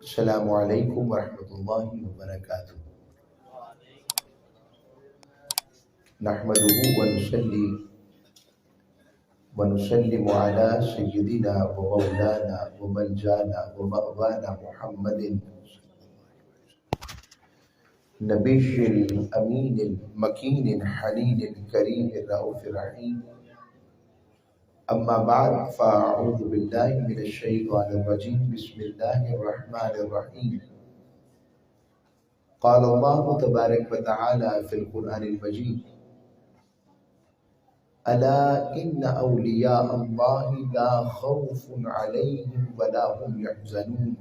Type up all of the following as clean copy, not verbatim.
السلام علیکم ورحمۃ اللہ وبرکاتہ۔ نحمده ونصلي ونسلم على سيدنا ومولانا وملجانا ومأوانا محمد نبي الأمين المكين الحنين الكريم الرؤوف الرحيم، أما بعد فأعوذ بالله من الشيطان الرجيم، بسم الله الرحمن الرحيم۔ قال الله تبارك وتعالى في القرآن المجيد: ألا إن أولياء الله لا خوف عليهم ولا هم يحزنون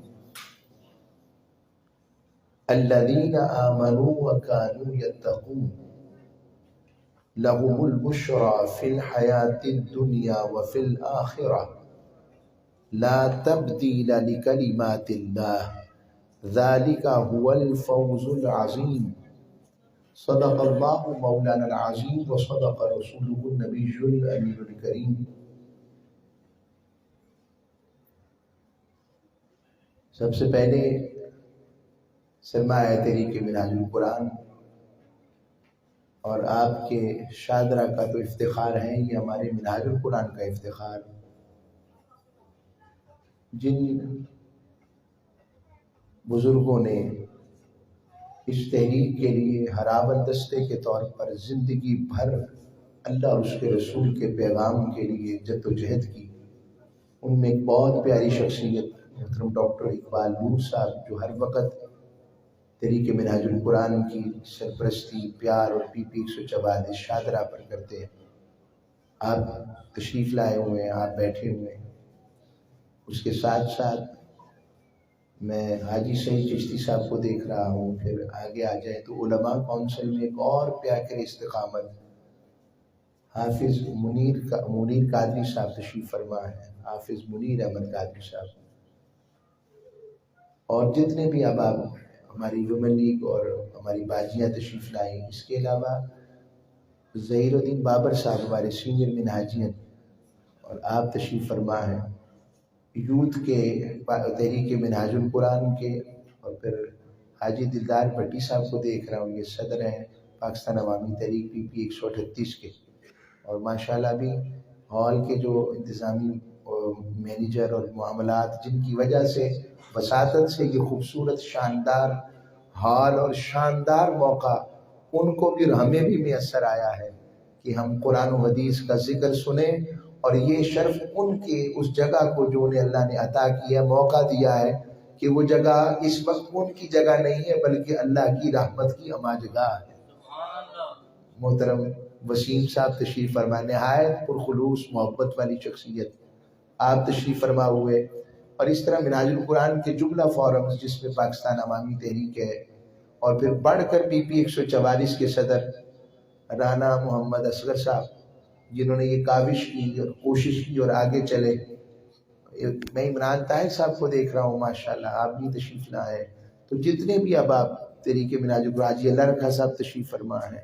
الذين آمنوا وكانوا يتقون لهم البشرى في الحياة الدنيا وفي الآخرة لا تبديل لكلمات الله ذلك هو الفوز العظيم۔ صدق اللہ مولانا العظیم وصدق رسولہ النبی الامین الکریم۔ سب سے پہلے سرمایہ تحریک منہاج القرآن اور آپ کے شادرہ کا تو افتخار ہے، یہ ہمارے منہاج القرآن کا افتخار۔ جن بزرگوں نے اس تحریک کے لیے ہراول دستے کے طور پر زندگی بھر اللہ اور اس کے رسول کے پیغام کے لیے جد و جہد کی، ان میں ایک بہت پیاری شخصیت محترم ڈاکٹر اقبال نور صاحب، جو ہر وقت تحریک منہاج القرآن کی سرپرستی، پیار اور پی 144 شادرہ پر کرتے ہیں۔ آپ تشریف لائے ہوئے ہیں، آپ بیٹھے ہوئے ہیں۔ اس کے ساتھ ساتھ میں حاجی سعید چشتی صاحب کو دیکھ رہا ہوں، پھر آگے آ جائیں تو علماء کونسل میں ایک اور پیاکر استقامت حافظ منیر قادری صاحب تشریف فرما ہے، حافظ منیر احمد قادری صاحب، اور جتنے بھی اب آپ ہماری ویمن لیگ اور ہماری باجیاں تشریف لائیں۔ اس کے علاوہ ظہیر الدین بابر صاحب ہمارے سینئر منہاجین، اور آپ تشریف فرما ہیں یوتھ کے تحریک منہاج القرآن کے، اور پھر حاجی دلدار بھٹی صاحب کو دیکھ رہا ہوں، یہ صدر ہیں پاکستان عوامی تحریک پی 138 کے، اور ماشاءاللہ بھی ہال کے جو انتظامی مینیجر اور معاملات، جن کی وجہ سے وساطت سے یہ خوبصورت شاندار ہال اور شاندار موقع ان کو بھی اور ہمیں بھی میسر آیا ہے کہ ہم قرآن و حدیث کا ذکر سنیں، اور یہ شرف ان کے اس جگہ کو جو انہیں اللہ نے عطا کیا، موقع دیا ہے کہ وہ جگہ اس وقت ان کی جگہ نہیں ہے بلکہ اللہ کی رحمت کی اما جگہ ہے۔ محترم وسیم صاحب تشریف فرما، نہایت پرخلوص محبت والی شخصیت، آپ تشریف فرما ہوئے، اور اس طرح منہاج القرآن کے جملہ فورمز جس میں پاکستان عوامی تحریک ہے، اور پھر بڑھ کر پی 144 کے صدر رانا محمد اصغر صاحب، جنہوں نے یہ کاوش کی اور کوشش کی اور آگے چلے۔ میں عمران طاہر صاحب کو دیکھ رہا ہوں، ماشاءاللہ آپ بھی تشریف لائے، تو جتنے بھی اب آپ تحریک منہاج القرآن، حاجی اللہ رکھا صاحب تشریف فرما ہے،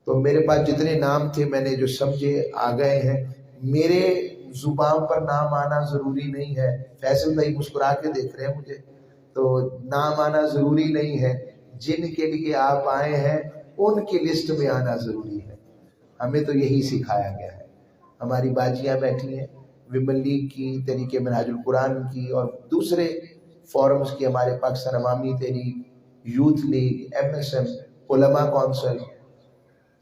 تو میرے پاس جتنے نام تھے میں نے جو سمجھے آ گئے ہیں۔ میرے زبان پر نام آنا ضروری نہیں ہے، فیصل بھائی مسکرا کے دیکھ رہے ہیں مجھے، تو نام آنا ضروری نہیں ہے، جن کے لیے آپ آئے ہیں ان کی لسٹ میں آنا ضروری ہے۔ ہمیں تو یہی سکھایا گیا ہے۔ ہماری باجیاں بیٹھی ہیں ویمن لیگ کی، تحریک منہاج القرآن کی، اور دوسرے فورمز کی، ہمارے پاکستان عوامی تحریک، یوتھ لیگ، MSM، علماء کونسل۔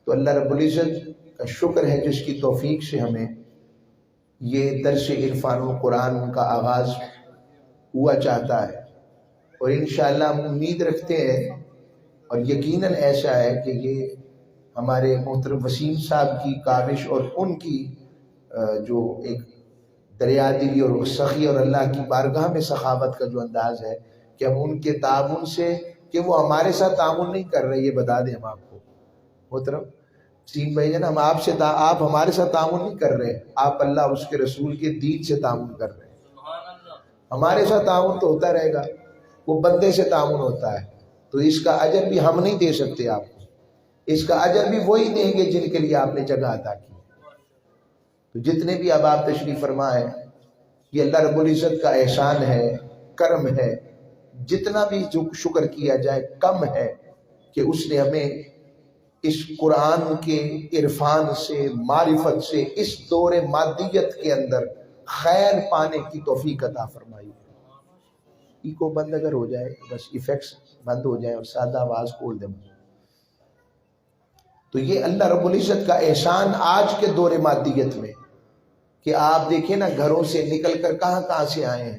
تو اللہ رب العزت کا شکر ہے جس کی توفیق سے ہمیں یہ درس عرفان و قرآن کا آغاز ہوا چاہتا ہے، اور انشاءاللہ ہم امید رکھتے ہیں اور یقیناً ایسا ہے کہ یہ ہمارے محترم وسیم صاحب کی کاوش اور ان کی جو ایک دریا دلی اور سخی اور اللہ کی بارگاہ میں سخاوت کا جو انداز ہے کہ ہم ان کے تعاون سے، کہ وہ ہمارے ساتھ تعاون نہیں کر رہے، یہ بتا دیں ہم آپ کو محترم وسیم بھائی جان، ہم آپ ہمارے ساتھ تعاون نہیں کر رہے، آپ اللہ اور اس کے رسول کے دین سے تعاون کر رہے ہیں۔ ہمارے ساتھ تعاون تو ہوتا رہے گا، وہ بندے سے تعاون ہوتا ہے، تو اس کا اجر بھی ہم نہیں دے سکتے آپ کو، اس کا اجر بھی وہی دیں گے جن کے لیے آپ نے جگہ عطا کی۔ تو جتنے بھی اب آپ تشریف فرما ہے، یہ اللہ رب العزت کا احسان ہے، کرم ہے، جتنا بھی جو شکر کیا جائے کم ہے کہ اس نے ہمیں اس قرآن کے عرفان سے، معرفت سے، اس دور مادیت کے اندر خیر پانے کی توفیق عطا فرمائی۔ ایکو بند اگر ہو جائے، بس ایفیکٹس بند ہو جائے اور سادہ آواز کھول دیں، تو یہ اللہ رب العزت کا احسان آج کے دور مادیت میں کہ آپ دیکھیں نا، گھروں سے نکل کر کہاں سے آئے ہیں،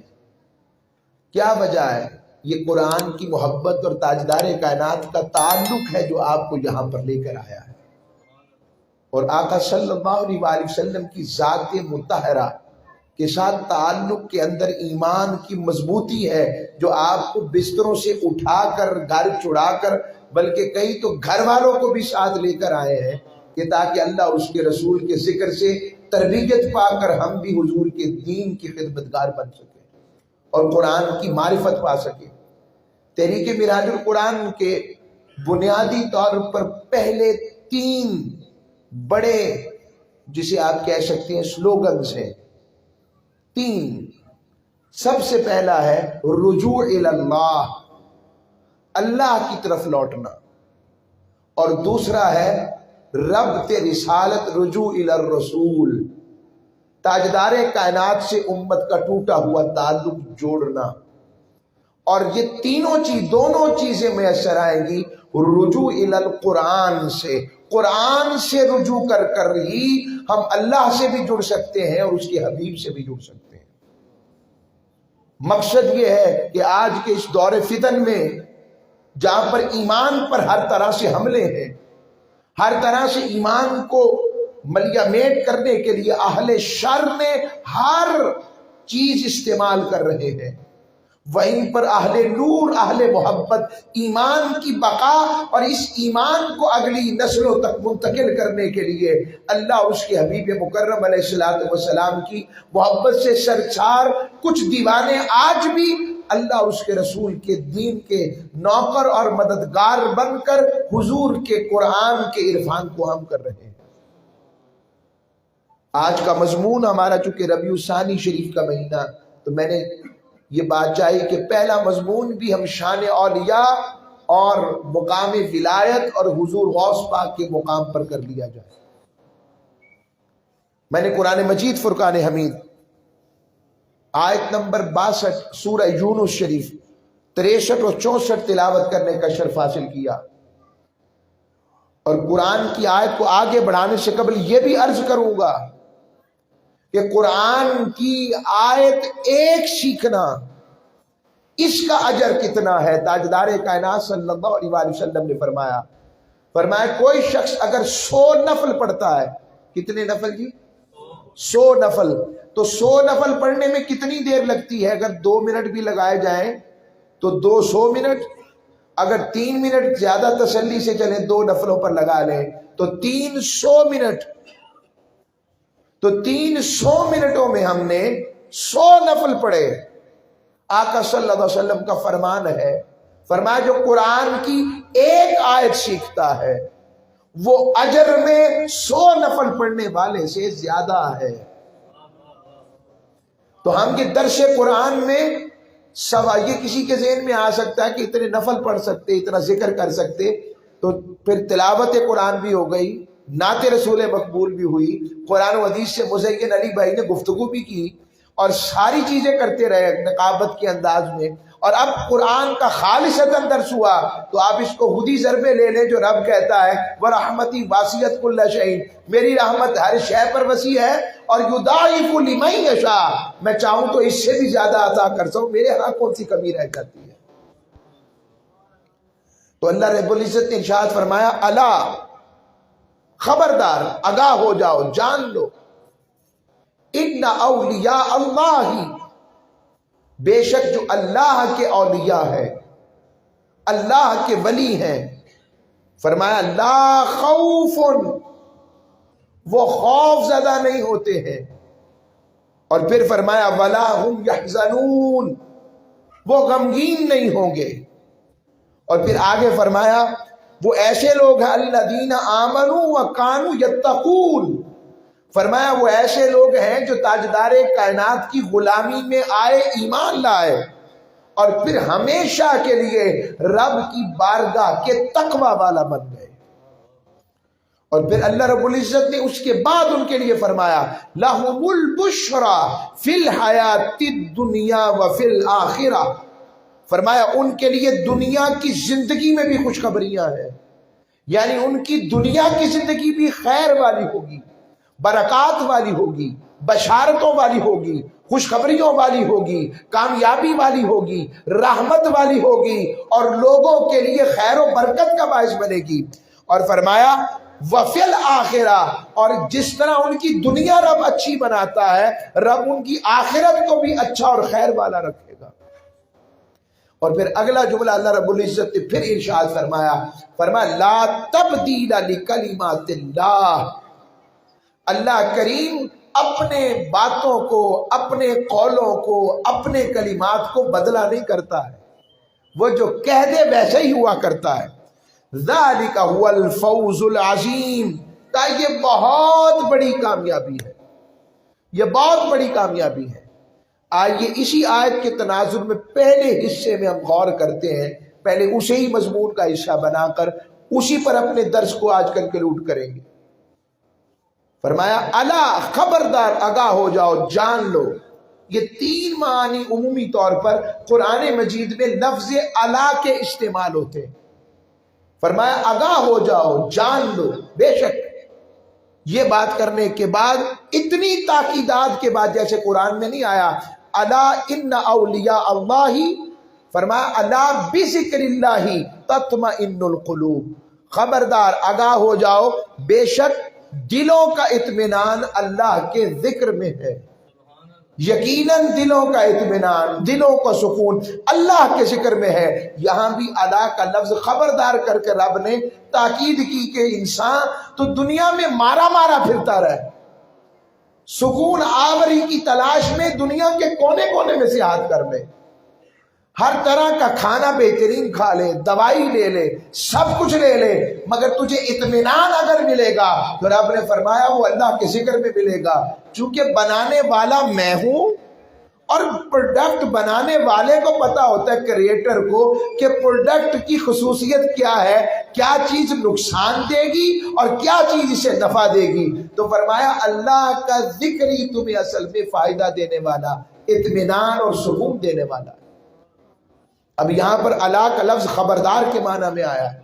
کیا وجہ ہے؟ یہ قرآن کی محبت اور تاجدار کائنات کا تعلق ہے جو آپ کو یہاں پر لے کر آیا ہے، اور آقا صلی اللہ علیہ وآلہ وسلم کی ذات مطہرہ کے ساتھ تعلق کے اندر ایمان کی مضبوطی ہے جو آپ کو بستروں سے اٹھا کر، گھر چھڑا کر، بلکہ کئی تو گھر والوں کو بھی ساتھ لے کر آئے ہیں کہ تاکہ اللہ اس کے رسول کے ذکر سے تربیت پا کر ہم بھی حضور کے دین کی خدمتگار بن سکیں اور قرآن کی معرفت پا سکیں۔ تحریک معراج القرآن کے بنیادی طور پر پہلے 3 بڑے، جسے آپ کہہ سکتے ہیں سلوگنز ہیں، 3۔ سب سے پہلا ہے رجوع الی اللہ، اللہ کی طرف لوٹنا، اور دوسرا ہے ربط رسالت، رجوع الی الرسول، تاجدار کائنات سے امت کا ٹوٹا ہوا تعلق جوڑنا، اور یہ دونوں چیزیں میسر آئیں گی رجوع الی القرآن سے۔ قرآن سے رجوع کر کر ہی ہم اللہ سے بھی جڑ سکتے ہیں اور اس کے حبیب سے بھی جڑ سکتے ہیں۔ مقصد یہ ہے کہ آج کے اس دور فتن میں جہاں پر ایمان پر ہر طرح سے حملے ہیں، ہر طرح سے ایمان کو ملیا میٹ کرنے کے لیے اہل شر میں ہر چیز استعمال کر رہے ہیں، وہیں پر اہل نور، اہل محبت ایمان کی بقا اور اس ایمان کو اگلی نسلوں تک منتقل کرنے کے لیے اللہ اس کے حبیب مکرم علیہ السلام کی محبت سے سرشار کچھ دیوانے آج بھی اللہ اس کے رسول کے دین کے نوکر اور مددگار بن کر حضور کے قرآن کے عرفان کو عام کر رہے ہیں۔ آج کا مضمون ہمارا چونکہ ربیع الثانی شریف کا مہینہ، تو میں نے یہ بات چاہی کہ پہلا مضمون بھی ہم شان اولیاء اور مقام ولایت اور حضور غوث پاک کے مقام پر کر لیا جائے۔ میں نے قرآن مجید فرقان حمید آیت نمبر 62 سورہ یونس شریف 63 اور 64 تلاوت کرنے کا شرف حاصل کیا، اور قرآن کی آیت کو آگے بڑھانے سے قبل یہ بھی عرض کروں گا کہ قرآن کی آیت ایک سیکھنا، اس کا اجر کتنا ہے۔ تاجدار کائنات صلی اللہ علیہ وآلہ وسلم نے فرمایا کوئی شخص اگر 100 نفل پڑھتا ہے، کتنے نفل جی؟ 100 نفل، تو 100 نفل پڑھنے میں کتنی دیر لگتی ہے؟ اگر 2 منٹ بھی لگائے جائیں تو 200 منٹ، اگر 3 منٹ زیادہ تسلی سے چلیں 2 نفلوں پر لگا لیں تو 300 منٹ، تو 300 منٹوں میں ہم نے 100 نفل پڑھے۔ آقا صلی اللہ علیہ وسلم کا فرمان ہے، فرمایا جو قرآن کی ایک آیت سیکھتا ہے وہ اجر میں 100 نفل پڑھنے والے سے زیادہ ہے۔ تو ہم یہ درس قرآن میں یہ کسی کے ذہن میں آ سکتا ہے کہ اتنے نفل پڑھ سکتے، اتنا ذکر کر سکتے، تو پھر تلاوت قرآن بھی ہو گئی، نعت رسول مقبول بھی ہوئی، قرآن و حدیث سے مزین علی بھائی نے گفتگو بھی کی، اور ساری چیزیں کرتے رہے نقابت کے انداز میں، اور اب قرآن کا خالصتاً درس ہوا تو آپ اس کو خود ہی ضربے لے لیں جو رب کہتا ہے وَرَحْمَتِي وَاسِعَتْ كُلَّ شَيْءٍ، میری رحمت ہر شے پر وسیع ہے، اور یُضَاعِفُ لِمَن یشاء، میں چاہوں تو اس سے بھی زیادہ عطا کر سکوں، میرے ہاں کون سی کمی رہ جاتی ہے۔ تو اللہ رب العزت نے ارشاد فرمایا الا، خبردار، آگاہ ہو جاؤ، جان لو، ان اولیاء اللہ، بے شک جو اللہ کے اولیاء ہے، اللہ کے ولی ہیں، فرمایا لا خوف، وہ خوف زدہ نہیں ہوتے ہیں، اور پھر فرمایا ولا هم يحزنون، وہ غمگین نہیں ہوں گے، اور پھر آگے فرمایا وہ ایسے لوگ ہیں الذین آمنوا وکانوا یتقون، فرمایا وہ ایسے لوگ ہیں جو تاجدار کائنات کی غلامی میں آئے، ایمان لائے، اور پھر ہمیشہ کے لیے رب کی بارگاہ کے تقوی والا بن گئے۔ اور پھر اللہ رب العزت نے اس کے بعد ان کے لیے فرمایا لَهُمُ الْبُشْرَى فِي الْحَيَاةِ الدُّنْيَا وَفِي الْآخِرَةِ، فرمایا ان کے لیے دنیا کی زندگی میں بھی خوشخبریاں ہیں، یعنی ان کی دنیا کی زندگی بھی خیر والی ہوگی، برکات والی ہوگی، بشارتوں والی ہوگی، خوشخبریوں والی ہوگی، کامیابی والی ہوگی، رحمت والی ہوگی، اور لوگوں کے لیے خیر و برکت کا باعث بنے گی۔ اور فرمایا وَفِي الْآخِرَةِ، اور جس طرح ان کی دنیا رب اچھی بناتا ہے، رب ان کی آخرت کو بھی اچھا اور خیر والا رکھے گا۔ اور پھر اگلا جملہ اللہ رب العزت نے پھر ارشاد فرمایا لا تبدیل لکلمات اللہ، اللہ کریم اپنے باتوں کو، اپنے قولوں کو، اپنے کلمات کو بدلہ نہیں کرتا ہے، وہ جو کہہ دے ویسے ہی ہوا کرتا ہے۔ ذالک هو الفوز العظیم، کہ یہ بہت بڑی کامیابی ہے، یہ بہت بڑی کامیابی ہے۔ آئیے اسی آیت کے تناظر میں پہلے حصے میں ہم غور کرتے ہیں، پہلے اسے ہی مضمون کا حصہ بنا کر اسی پر اپنے درس کو آج کنکلوڈ کریں گے۔ فرمایا الا، خبردار، آگاہ ہو جاؤ، جان لو۔ یہ تین معنی عمومی طور پر قرآن مجید میں لفظ الا کے استعمال ہوتے ہیں۔ فرمایا آگاہ ہو جاؤ، جان لو، بے شک۔ یہ بات کرنے کے بعد اتنی تاکیدات کے بعد، جیسے قرآن میں نہیں آیا الا ان اولیاء اللہ، فرمایا الا بذکر اللہ تطمئن القلوب، خبردار آگاہ ہو جاؤ، بے شک دلوں کا اطمینان اللہ کے ذکر میں ہے۔ یقیناً دلوں کا اطمینان، دلوں کا سکون اللہ کے ذکر میں ہے۔ یہاں بھی الا کا لفظ خبردار کر کے رب نے تاکید کی کہ انسان تو دنیا میں مارا مارا پھرتا رہے، سکون آوری کی تلاش میں دنیا کے کونے کونے میں سیاحت کر لے، ہر طرح کا کھانا بہترین کھا لے، دوائی لے لے، سب کچھ لے لے، مگر تجھے اطمینان اگر ملے گا تو رب نے فرمایا وہ اللہ کے ذکر میں ملے گا، چونکہ بنانے والا میں ہوں، اور پروڈکٹ بنانے والے کو پتا ہوتا ہے، کریٹر کو، کہ پروڈکٹ کی خصوصیت کیا ہے، کیا چیز نقصان دے گی اور کیا چیز اسے نفع دے گی۔ تو فرمایا اللہ کا ذکر ہی تمہیں اصل میں فائدہ دینے والا، اطمینان اور سکون دینے والا۔ اب یہاں پر الا کا لفظ خبردار کے معنی میں آیا ہے۔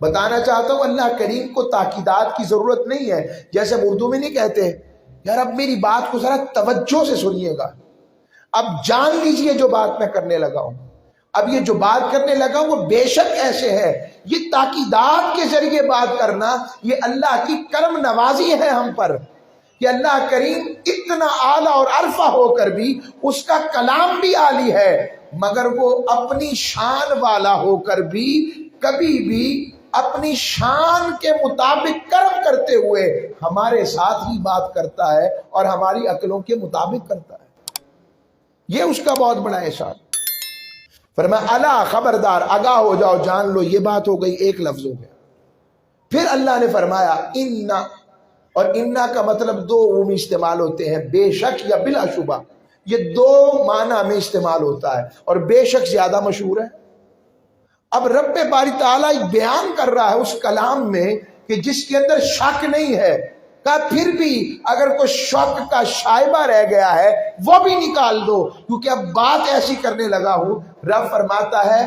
بتانا چاہتا ہوں اللہ کریم کو تاکیدات کی ضرورت نہیں ہے، جیسے ہم اردو میں نہیں کہتے یار اب میری بات کو ذرا توجہ سے سنیے گا، اب جان لیجئے جو بات میں کرنے لگا ہوں، اب یہ جو بات کرنے لگا ہوں وہ بے شک ایسے ہے۔ یہ تاکیدات کے ذریعے بات کرنا یہ اللہ کی کرم نوازی ہے ہم پر، کہ اللہ کریم اتنا اعلیٰ اور عرفہ ہو کر بھی اس کا کلام بھی عالی ہے، مگر وہ اپنی شان والا ہو کر بھی کبھی بھی اپنی شان کے مطابق کرم کرتے ہوئے ہمارے ساتھ ہی بات کرتا ہے اور ہماری عقلوں کے مطابق کرتا ہے۔ یہ اس کا بہت بڑا احسان۔ فرمایا الا، خبردار آگاہ ہو جاؤ، جان لو۔ یہ بات ہو گئی، ایک لفظ ہو گیا۔ پھر اللہ نے فرمایا انا، اور انا کا مطلب دو عمومی استعمال ہوتے ہیں، بے شک یا بلا شبہ، یہ دو معنی میں استعمال ہوتا ہے، اور بے شک زیادہ مشہور ہے۔ اب رب باری تعالیٰ بیان کر رہا ہے اس کلام میں کہ جس کے اندر شک نہیں ہے، کہ پھر بھی اگر کوئی شک کا شائبہ رہ گیا ہے وہ بھی نکال دو، کیونکہ اب بات ایسی کرنے لگا ہوں۔ رب فرماتا ہے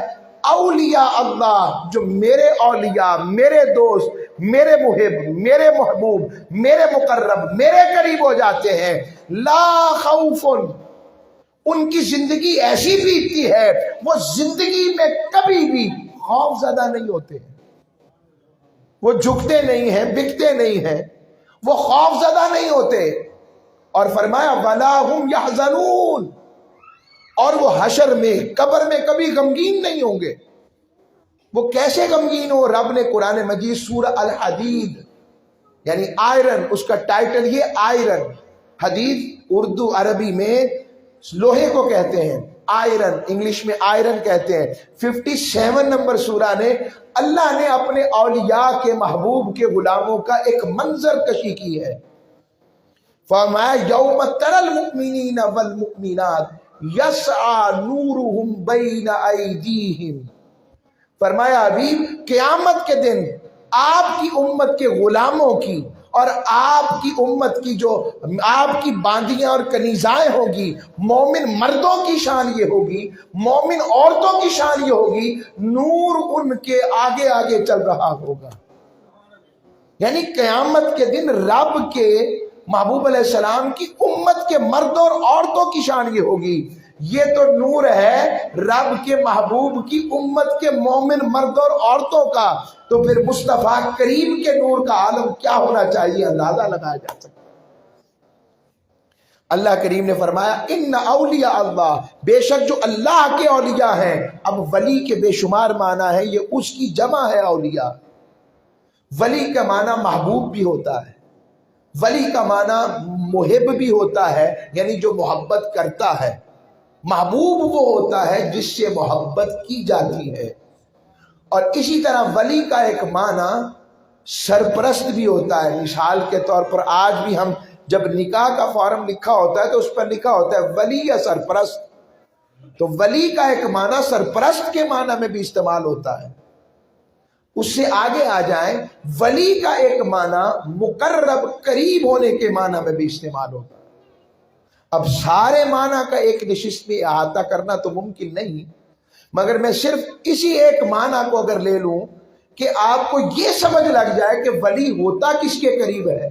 اولیاء اللہ، جو میرے اولیاء، میرے دوست، میرے محب، میرے محبوب، میرے مقرب، میرے قریب ہو جاتے ہیں، لا خوف، ان کی زندگی ایسی بیتتی ہے وہ زندگی میں کبھی بھی خوف زدہ نہیں ہوتے، وہ جھکتے نہیں ہیں، بکتے نہیں ہیں، وہ خوف زدہ نہیں ہوتے۔ اور فرمایا ولا هم يحزنون، اور وہ حشر میں، قبر میں کبھی غمگین نہیں ہوں گے۔ وہ کیسے غمگین ہو؟ رب نے قرآن مجید سورہ الحدید، یعنی آئرن، اس کا ٹائٹل یہ آئرن، حدید اردو عربی میں لوہے کو کہتے ہیں، آئرن انگلش میں آئرن کہتے ہیں۔ 57 نمبر سورہ نے اللہ نے اپنے اولیاء کے محبوب کے غلاموں کا ایک منظر کشی کی ہے۔ فرمایا یوم تری المؤمنین والمؤمنات یسعی نورہم بین ایدیہم، فرمایا ابھی قیامت کے دن آپ کی امت کے غلاموں کی اور آپ کی امت کی جو آپ کی باندیاں اور کنیزائیں ہوگی، مومن مردوں کی شان یہ ہوگی، مومن عورتوں کی شان یہ ہوگی، نور ان کے آگے آگے چل رہا ہوگا۔ یعنی قیامت کے دن رب کے محبوب علیہ السلام کی امت کے مردوں اور عورتوں کی شان یہ ہوگی۔ یہ تو نور ہے رب کے محبوب کی امت کے مومن مردوں اور عورتوں کا، تو پھر مصطفیٰ کریم کے نور کا عالم کیا ہونا چاہیے اندازہ لگایا جا سکتا۔ اللہ کریم نے فرمایا ان اولیاء اللہ، بے شک جو اللہ کے اولیاء ہیں۔ اب ولی کے بے شمار معنی ہے، یہ اس کی جمع ہے اولیاء۔ ولی کا معنی محبوب بھی ہوتا ہے، ولی کا معنی محب بھی ہوتا ہے، یعنی جو محبت کرتا ہے۔ محبوب وہ ہوتا ہے جس سے محبت کی جاتی ہے، اور اسی طرح ولی کا ایک معنی سرپرست بھی ہوتا ہے۔ مثال کے طور پر آج بھی ہم جب نکاح کا فارم لکھا ہوتا ہے تو اس پر لکھا ہوتا ہے ولی یا سرپرست، تو ولی کا ایک معنی سرپرست کے معنی میں بھی استعمال ہوتا ہے۔ اس سے آگے آ جائیں، ولی کا ایک معنی مقرب قریب ہونے کے معنی میں بھی استعمال ہوتا ہے۔ اب سارے معنی کا ایک نشست میں احاطہ کرنا تو ممکن نہیں، مگر میں صرف اسی ایک معنی کو اگر لے لوں کہ آپ کو یہ سمجھ لگ جائے کہ ولی ہوتا کس کے قریب ہے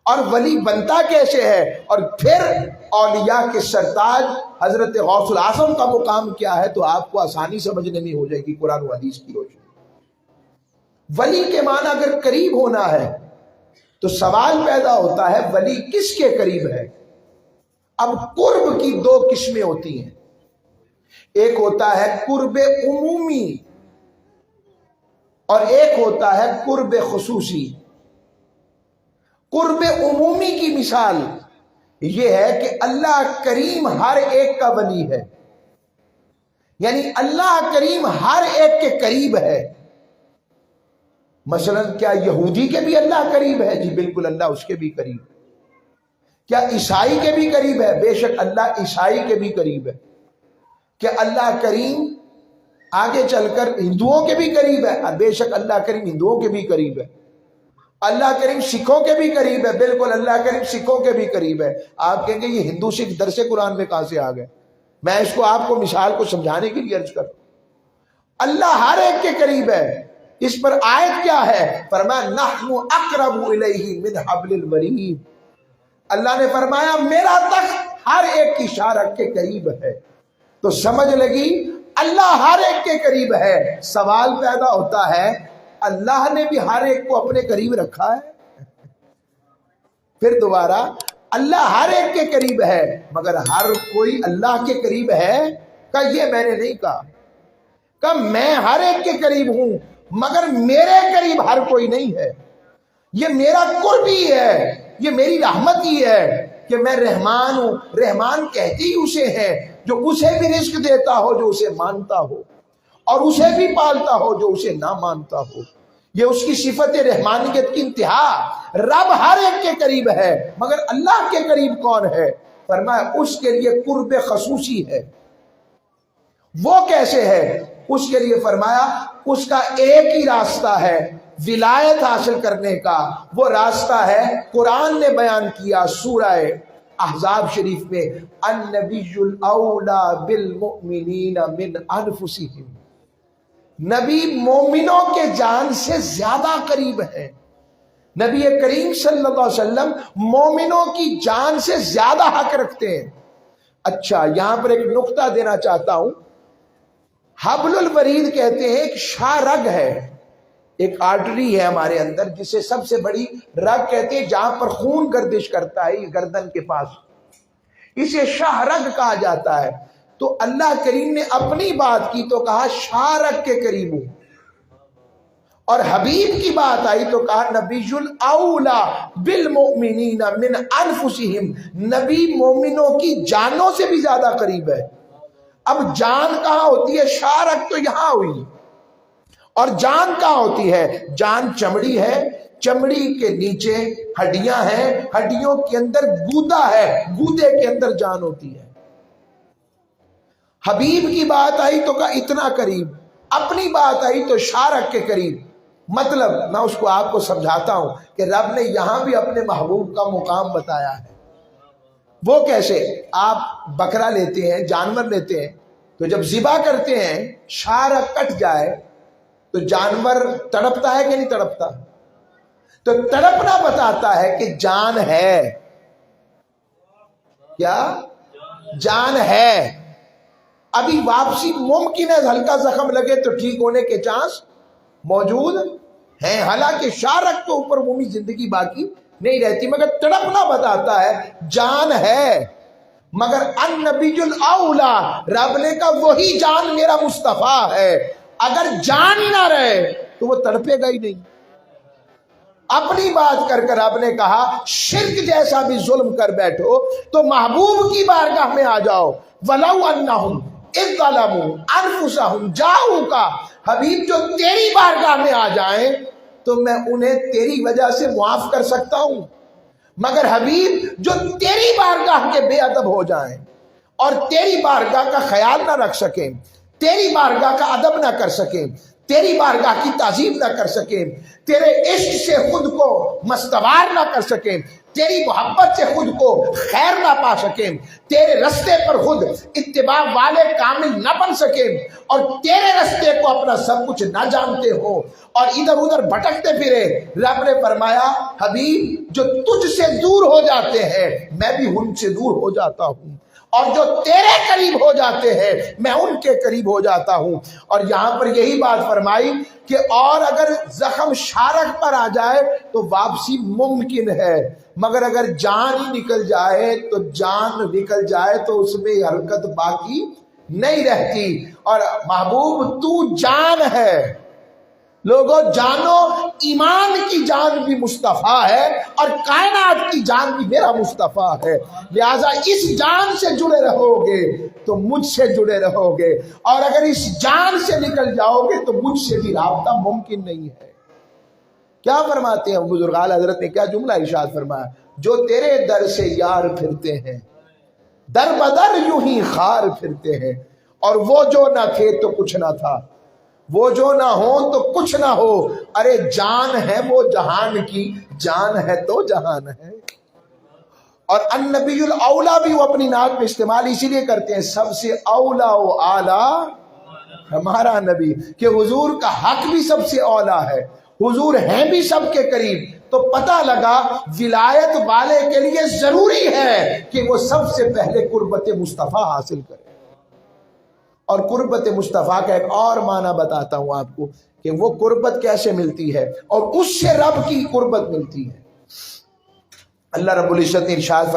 اور ولی بنتا کیسے ہے، اور پھر اولیاء کے سرتاج حضرت غوث الاعظم کا مقام کیا ہے، تو آپ کو آسانی سمجھنے میں ہو جائے گی قرآن و حدیث کی روشنی۔ ولی کے معنی اگر قریب ہونا ہے تو سوال پیدا ہوتا ہے ولی کس کے قریب ہے؟ اب قرب کی دو قسمیں ہوتی ہیں، ایک ہوتا ہے قرب عمومی اور ایک ہوتا ہے قرب خصوصی۔ قرب عمومی کی مثال یہ ہے کہ اللہ کریم ہر ایک کا ولی ہے، یعنی اللہ کریم ہر ایک کے قریب ہے۔ مثلا کیا یہودی کے بھی اللہ قریب ہے؟ جی بالکل، اللہ اس کے بھی قریب ہے۔ کیا عیسائی کے بھی قریب ہے؟ بے شک اللہ عیسائی کے بھی قریب ہے۔ کیا اللہ کریم آگے چل کر ہندوؤں کے بھی قریب ہے؟ بے شک اللہ کریم ہندوؤں کے بھی قریب ہے۔ اللہ کریم سکھوں کے بھی قریب ہے؟ بالکل اللہ کریم سکھوں کے بھی قریب ہے۔ آپ کہیں گے یہ ہندو سکھ درس قرآن میں کہاں سے آ گئے؟ میں اس کو آپ کو مثال کو سمجھانے کے لیے عرض کرتا ہوں۔ اللہ ہر ایک کے قریب ہے۔ اس پر آیت کیا ہے؟ فرمایا نحن اقرب الیہ من حبل الورید۔ اللہ نے فرمایا میرا تخت ہر ایک کی شارک کے قریب ہے۔ تو سمجھ لگی اللہ ہر ایک کے قریب ہے۔ سوال پیدا ہوتا ہے اللہ نے بھی ہر ایک کو اپنے قریب رکھا ہے؟ پھر دوبارہ اللہ ہر ایک کے قریب ہے، مگر ہر کوئی اللہ کے قریب ہے؟ کہ یہ میں نے نہیں کہا، کہ میں ہر ایک کے قریب ہوں مگر میرے قریب ہر کوئی نہیں ہے۔ یہ میرا قرب ہی ہے، یہ میری رحمت ہی ہے کہ میں رحمان ہوں۔ رحمان کہتی ہی اسے ہے جو اسے بھی رزق دیتا ہو جو اسے مانتا ہو، اور اسے بھی پالتا ہو جو اسے نہ مانتا ہو۔ یہ اس کی صفت رحمانیت کی انتہا۔ رب ہر ایک کے قریب ہے، مگر اللہ کے قریب کون ہے؟ فرمایا اس کے لیے قرب خصوصی ہے۔ وہ کیسے ہے؟ اس کے لیے فرمایا اس کا ایک ہی راستہ ہے ولایت حاصل کرنے کا، وہ راستہ ہے قرآن نے بیان کیا سورہ احزاب شریف میں، النبی الاولی بالمؤمنین من انفسہم۔ نبی مومنوں کے جان سے زیادہ قریب ہے۔ نبی کریم صلی اللہ علیہ وسلم مومنوں کی جان سے زیادہ حق رکھتے ہیں۔ اچھا یہاں پر ایک نقطہ دینا چاہتا ہوں۔ حبل الورید کہتے ہیں ایک شاہ رگ ہے، ایک آرٹری ہے ہمارے اندر جسے سب سے بڑی رگ کہتے ہیں، جہاں پر خون گردش کرتا ہے، یہ گردن کے پاس، اسے شاہ رگ کہا جاتا ہے۔ تو اللہ کریم نے اپنی بات کی تو کہا شاہ رگ کے قریب ہوں، اور حبیب کی بات آئی تو کہا نبی الاولی بالمؤمنین من انفسہم، نبی مومنوں کی جانوں سے بھی زیادہ قریب ہے۔ اب جان کہاں ہوتی ہے؟ شاہ رگ تو یہاں ہوئی، اور جان کہاں ہوتی ہے؟ جان چمڑی ہے، چمڑی کے نیچے ہڈیاں ہیں، ہڈیوں کے اندر گودا ہے، گودے کے اندر جان ہوتی ہے۔ حبیب کی بات آئی تو کہا اتنا قریب، اپنی بات آئی تو شارک کے قریب۔ مطلب میں اس کو آپ کو سمجھاتا ہوں کہ رب نے یہاں بھی اپنے محبوب کا مقام بتایا ہے۔ وہ کیسے؟ آپ بکرا لیتے ہیں، جانور لیتے ہیں، تو جب ذبح کرتے ہیں شارک کٹ جائے تو جانور تڑپتا ہے کہ نہیں تڑپتا؟ تو تڑپنا بتاتا ہے کہ جان ہے، کیا جان ہے۔ ابھی واپسی ممکن ہے، ہلکا زخم لگے تو ٹھیک ہونے کے چانس موجود ہیں، حالانکہ شارک کے اوپر عمومی زندگی باقی نہیں رہتی، مگر تڑپنا بتاتا ہے جان ہے۔ مگر النبی الاولا، رب نے کہا وہی جان میرا مصطفیٰ ہے، اگر جان ہی نہ رہے تو وہ تڑپے گا ہی نہیں۔ اپنی بات کر کر رب نے کہا شرک جیسا بھی ظلم کر بیٹھو تو محبوب کی بارگاہ میں آ جاؤ، وَلَوْ أَنَّهُمْ اِذْ ظَلَمُوا أَنفُسَهُمْ جَاءُوكَ، حبیب جو تیری بارگاہ میں آ جائیں تو میں انہیں تیری وجہ سے معاف کر سکتا ہوں، مگر حبیب جو تیری بارگاہ کے بے ادب ہو جائیں اور تیری بارگاہ کا خیال نہ رکھ سکیں، تیری بارگاہ کا ادب نہ کر سکیں، تیری بارگاہ کی تعظیم نہ کر سکیں، تیرے عشق سے خود کو مستوار نہ کر سکیں، تیری محبت سے خود کو خیر نہ پا سکیں، تیرے رستے پر خود اتباع والے کامل نہ بن سکیں، اور تیرے رستے کو اپنا سب کچھ نہ جانتے ہو اور ادھر ادھر بھٹکتے پھرے، رب نے فرمایا حبیب جو تجھ سے دور ہو جاتے ہیں میں بھی ان سے دور ہو جاتا ہوں، اور جو تیرے قریب ہو جاتے ہیں میں ان کے قریب ہو جاتا ہوں۔ اور یہاں پر یہی بات فرمائی کہ اور اگر زخم شارک پر آ جائے تو واپسی ممکن ہے، مگر اگر جان ہی نکل جائے تو جان نکل جائے تو اس میں حرکت باقی نہیں رہتی۔ اور محبوب تو جان ہے، لوگوں جانو ایمان کی جان بھی مصطفیٰ ہے اور کائنات کی جان بھی میرا مصطفیٰ ہے، لہٰذا اس جان سے جڑے رہو گے تو مجھ سے جڑے رہو گے، اور اگر اس جان سے نکل جاؤ گے تو مجھ سے بھی رابطہ ممکن نہیں ہے۔ کیا فرماتے ہیں بزرگ اعلیٰ حضرت نے، کیا جملہ ارشاد فرمایا، جو تیرے در سے یار پھرتے ہیں در بدر یوں ہی خار پھرتے ہیں، اور وہ جو نہ تھے تو کچھ نہ تھا، وہ جو نہ ہو تو کچھ نہ ہو، ارے جان ہے وہ جہان کی، جان ہے تو جہان ہے۔ اور النبی الاولا بھی وہ اپنی نعت میں استعمال اسی لیے کرتے ہیں، سب سے اولا و اعلیٰ ہمارا نبی، کہ حضور کا حق بھی سب سے اولا ہے، حضور ہیں بھی سب کے قریب، تو پتہ لگا ولایت والے کے لیے ضروری ہے کہ وہ سب سے پہلے قربت مصطفیٰ حاصل کرے۔ اور قربت مصطفیٰ کا ایک اور معنی بتاتا ہوں آپ کو کہ وہ قربت کیسے ملتی ہے اور اس سے رب کی قربت ملتی ہے۔ اللہ رب العزت نے ارشاد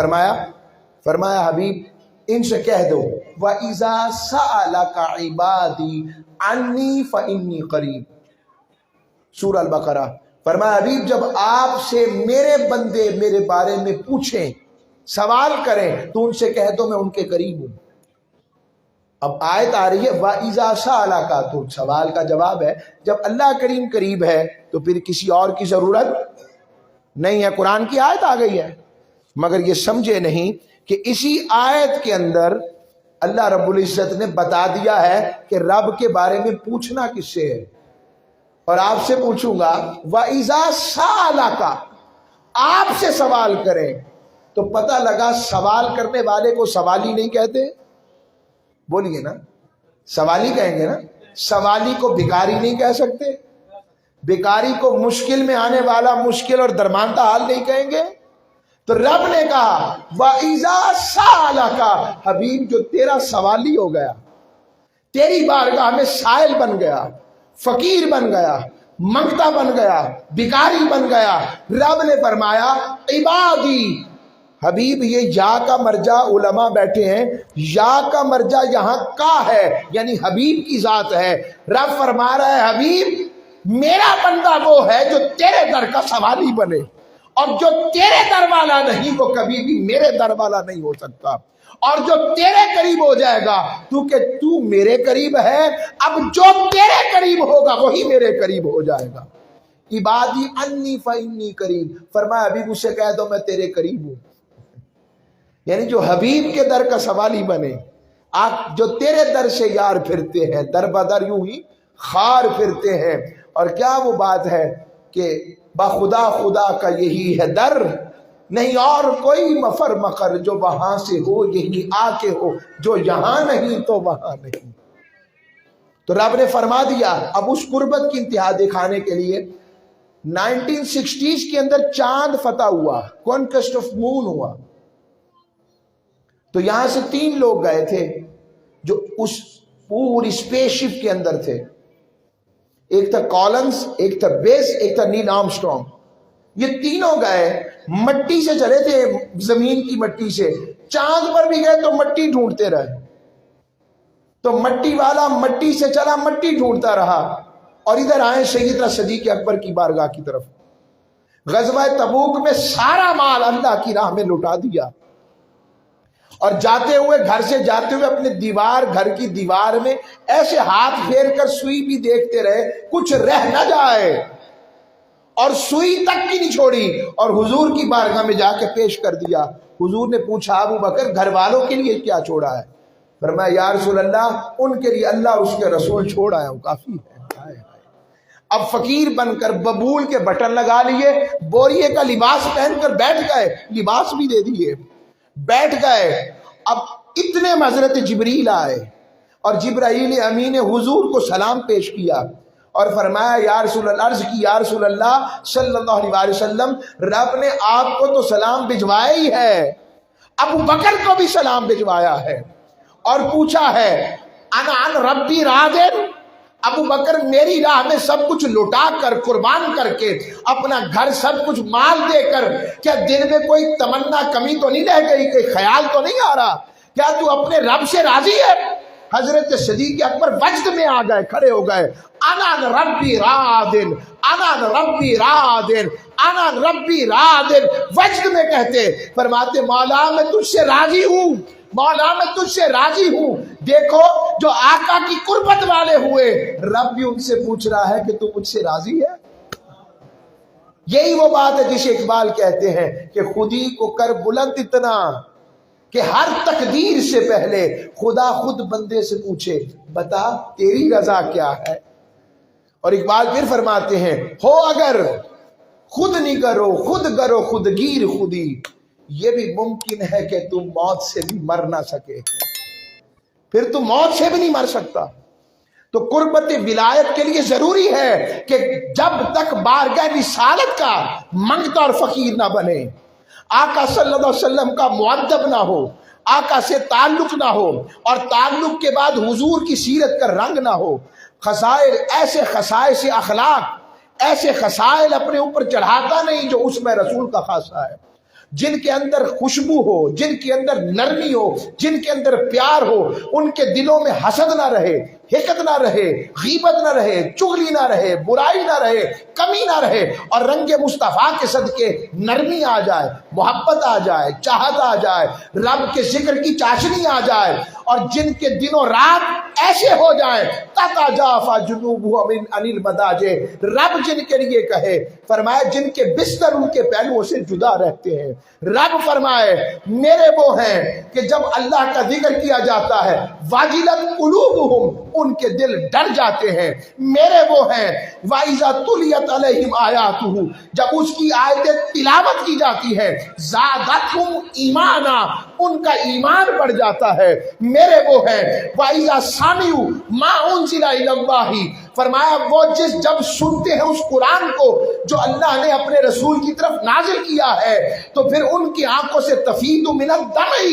فرمایا حبیب ان سے کہہ دو وَإِذَا سَأَلَكَ عِبَادِي عَنِّي فَإِنِّي قَرِيبٌ، سورہ البقرہ۔ فرمایا حبیب جب آپ سے میرے بندے میرے بارے میں پوچھیں، سوال کریں، تو ان سے کہہ دو میں ان کے قریب ہوں۔ اب آیت آ رہی ہے وَإِذَا سَأَلَكَ، تو سوال کا جواب ہے، جب اللہ کریم قریب ہے تو پھر کسی اور کی ضرورت نہیں ہے، قرآن کی آیت آ گئی ہے۔ مگر یہ سمجھے نہیں کہ اسی آیت کے اندر اللہ رب العزت نے بتا دیا ہے کہ رب کے بارے میں پوچھنا کس سے ہے۔ اور آپ سے پوچھوں گا وَإِذَا سَأَلَكَ، آپ سے سوال کریں، تو پتہ لگا سوال کرنے والے کو سوالی نہیں کہتے، بولیے نا، سوالی کہیں گے نا، سوالی کو بھکاری نہیں کہہ سکتے، بھکاری کو مشکل میں آنے والا مشکل اور درماندہ حال نہیں کہیں گے۔ تو رب نے کہا وَإِذَا سَأَلَكَ، حبیب جو تیرا سوالی ہو گیا، تیری بارگاہ میں سائل بن گیا، فقیر بن گیا، منگتا بن گیا، بھکاری بن گیا، رب نے فرمایا عبادی، حبیب یہ یا کا مرجع علماء بیٹھے ہیں، یا کا مرجع یہاں کا ہے یعنی حبیب کی ذات ہے۔ رب فرما رہا ہے حبیب میرا بندہ وہ ہے جو تیرے در کا سوالی بنے، اور جو تیرے در والا نہیں وہ کبھی بھی میرے در والا نہیں ہو سکتا، اور جو تیرے قریب ہو جائے گا کیونکہ تو میرے قریب ہے، اب جو تیرے قریب ہوگا وہی میرے قریب ہو جائے گا۔ عبادی انی فانی قریب، فرمایا حبیب اس سے کہہ دو میں تیرے قریب ہوں، یعنی جو حبیب کے در کا سوالی بنے جو تیرے در سے یار پھرتے ہیں، در بدر یوں ہی خار پھرتے ہیں۔ اور کیا وہ بات ہے کہ بخدا خدا کا یہی ہے در، نہیں اور کوئی مفر مقر، جو وہاں سے ہو یہی آ کے ہو، جو یہاں نہیں تو وہاں نہیں۔ تو رب نے فرما دیا۔ اب اس قربت کی انتہا دکھانے کے لیے 1960s کے اندر چاند فتح ہوا، کانکویسٹ آف مون ہوا، تو یہاں سے 3 لوگ گئے تھے جو اس پوری اسپیس شپ کے اندر تھے، ایک تھا کولنز، ایک تھا بیس، ایک تھا نیل آرمسٹرانگ۔ یہ تینوں گئے، مٹی سے چلے تھے، زمین کی مٹی سے، چاند پر بھی گئے تو مٹی ڈھونڈتے رہے، تو مٹی والا مٹی سے چلا، مٹی ڈھونڈتا رہا، اور ادھر آئے سیدنا صدیق اکبر کی بارگاہ کی طرف۔ غزوہ تبوک میں سارا مال اللہ کی راہ میں لٹا دیا، اور جاتے ہوئے، گھر سے جاتے ہوئے اپنے دیوار، گھر کی دیوار میں ایسے ہاتھ پھیر کر سوئی بھی دیکھتے رہے کچھ رہ نہ جائے، اور سوئی تک کی نہیں چھوڑی، اور حضور کی بارگاہ میں جا کے پیش کر دیا۔ حضور نے پوچھا ابو بکر گھر والوں کے لیے کیا چھوڑا ہے؟ فرمایا یا رسول اللہ ان کے لیے اللہ اور اس کے رسول چھوڑا ہے، وہ کافی ہے۔ اب فقیر بن کر ببول کے بٹن لگا لیے، بوریے کا لباس پہن کر بیٹھ گئے، لباس بھی دے دیے، بیٹھ گئے۔ اب اتنے میں حضرت جبریل آئے، اور جبرائیل امین نے حضور کو سلام پیش کیا اور فرمایا یا رسول اللہ، عرض کی یا رسول اللہ صلی اللہ علیہ وسلم، رب نے آپ کو تو سلام بھجوایا ہی ہے، ابو بکر کو بھی سلام بھجوایا ہے، اور پوچھا ہے انا عن ربی راضٍ، ابو بکر میری راہ میں سب کچھ لٹا کر، قربان کر کے، اپنا گھر سب کچھ مال دے کر، کیا دل میں کوئی تمنا کمی تو نہیں رہ گئی، کوئی خیال تو نہیں آ رہا، کیا تو اپنے رب سے راضی ہے؟ حضرت صدیق اکبر وجد میں آ گئے، کھڑے ہو گئے، انا ربی راضٍ، انا ربی راضٍ، انا ربی راضٍ، وجد میں کہتے، فرماتے مولا میں تجھ سے راضی ہوں، مولا میں تجھ سے راضی ہوں۔ دیکھو جو آقا کی قربت والے ہوئے، رب بھی ان سے پوچھ رہا ہے کہ تو مجھ سے راضی ہے۔ یہی وہ بات ہے جسے اقبال کہتے ہیں کہ خودی کو کر بلند اتنا کہ ہر تقدیر سے پہلے خدا خود بندے سے پوچھے بتا تیری رضا کیا ہے۔ اور اقبال پھر فرماتے ہیں ہو اگر خود نہیں کرو، خود کرو خودگیر خودی، یہ بھی ممکن ہے کہ تم موت سے بھی مر نہ سکے، پھر تم موت سے بھی نہیں مر سکتا۔ تو قربت ولایت کے لیے ضروری ہے کہ جب تک بارگاہ رسالت کا منگتا اور فقیر نہ بنے، آقا صلی اللہ علیہ وسلم کا مؤدب نہ ہو، آقا سے تعلق نہ ہو، اور تعلق کے بعد حضور کی سیرت کا رنگ نہ ہو، خصائل ایسے خصائص اخلاق، ایسے خصائل اپنے اوپر چڑھاتا نہیں جو اس میں رسول کا خاصہ ہے، جن کے اندر خوشبو ہو، جن کے اندر نرمی ہو، جن کے اندر پیار ہو، ان کے دلوں میں حسد نہ رہے، حقد نہ رہے، غیبت نہ رہے، چغلی نہ رہے، برائی نہ رہے، کمی نہ رہے، اور رنگ مصطفیٰ کے صدقے نرمی آ جائے، محبت آ جائے، چاہت آ جائے، رب کے ذکر کی چاشنی آ جائے، اور جن کے دنوں رات ایسے ہو جائیں تتجافی جنوبہم عن المضاجع، رب جن کے لیے کہے، فرمایا جن کے بستر ان کے پہلوؤں سے جدا رہتے ہیں، رب فرمائے میرے وہ ہیں کہ جب اللہ کا ذکر کیا جاتا ہے واجلت قلوبہم، ان کے دل ڈر جاتے ہیں، میرے وہ ہیں وَإِذَا تُلِيَتْ عَلَيْهِمْ آيَاتُهُ، جب اس کی آیتیں تلاوت کی جاتی ہے زَادَتْهُمْ ایمانا، ان کا ایمان بڑھ جاتا ہے، میرے وہ ہیں وَإِذَا سَمِعُوا مَا أُنزِلَ إِلَى اللَّهِ، فرمایا وہ جب سنتے ہیں اس قرآن کو جو اللہ نے اپنے رسول کی طرف نازل کیا ہے، تو پھر ان کی آنکھوں سے تفیض من الدمع،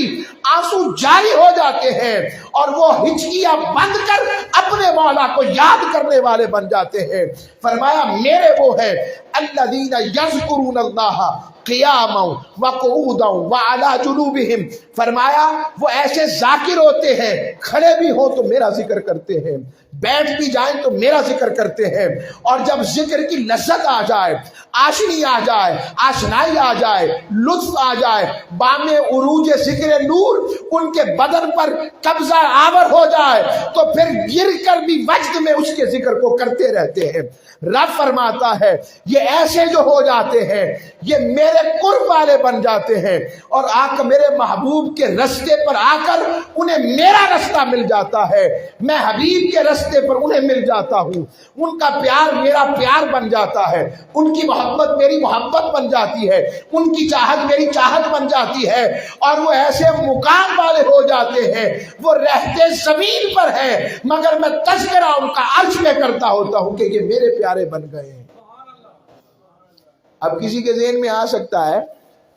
آنسو جاری ہو جاتے ہیں، اور وہ ہچکیاں بند کر اپنے مولا کو یاد کرنے والے بن جاتے ہیں۔ فرمایا میرے وہ ہیں الذین یذکرون اللہ قیاما وقعودا وعلی جنوبہم، فرمایا وہ ایسے ذاکر ہوتے ہیں، کھڑے بھی ہوں تو میرا ذکر کرتے ہیں، بیٹھ بھی جائیں تو میرا ذکر کرتے ہیں، اور جب ذکر کی لذت آ جائے، آشنی آ جائے، آشنائی آ جائے، لطف آ جائے، بام عروج ذکر نور ان کے بدن پر قبضہ آور ہو جائے، تو پھر گر کر بھی وجد میں اس کے ذکر کو کرتے رہتے ہیں۔ رب فرماتا ہے یہ ایسے جو ہو جاتے ہیں یہ میرے میرے قرب والے بن جاتے ہیں اور آ کر میرے محبوب کے رستے پر آ کر انہیں میرا رستہ مل جاتا ہے، میں حبیب کے رستے پر انہیں مل جاتا ہوں، ان کا پیار میرا پیار بن جاتا ہے، ان کی محبت میری محبت بن جاتی ہے، ان کی چاہت میری چاہت بن جاتی ہے، اور وہ ایسے مقام والے ہو جاتے ہیں، وہ رہتے زمین پر ہیں مگر میں تذکرہ ان کا عرش میں کرتا ہوتا ہوں کہ یہ میرے پیارے بن گئے ہیں۔ اب کسی کے ذہن میں آ سکتا ہے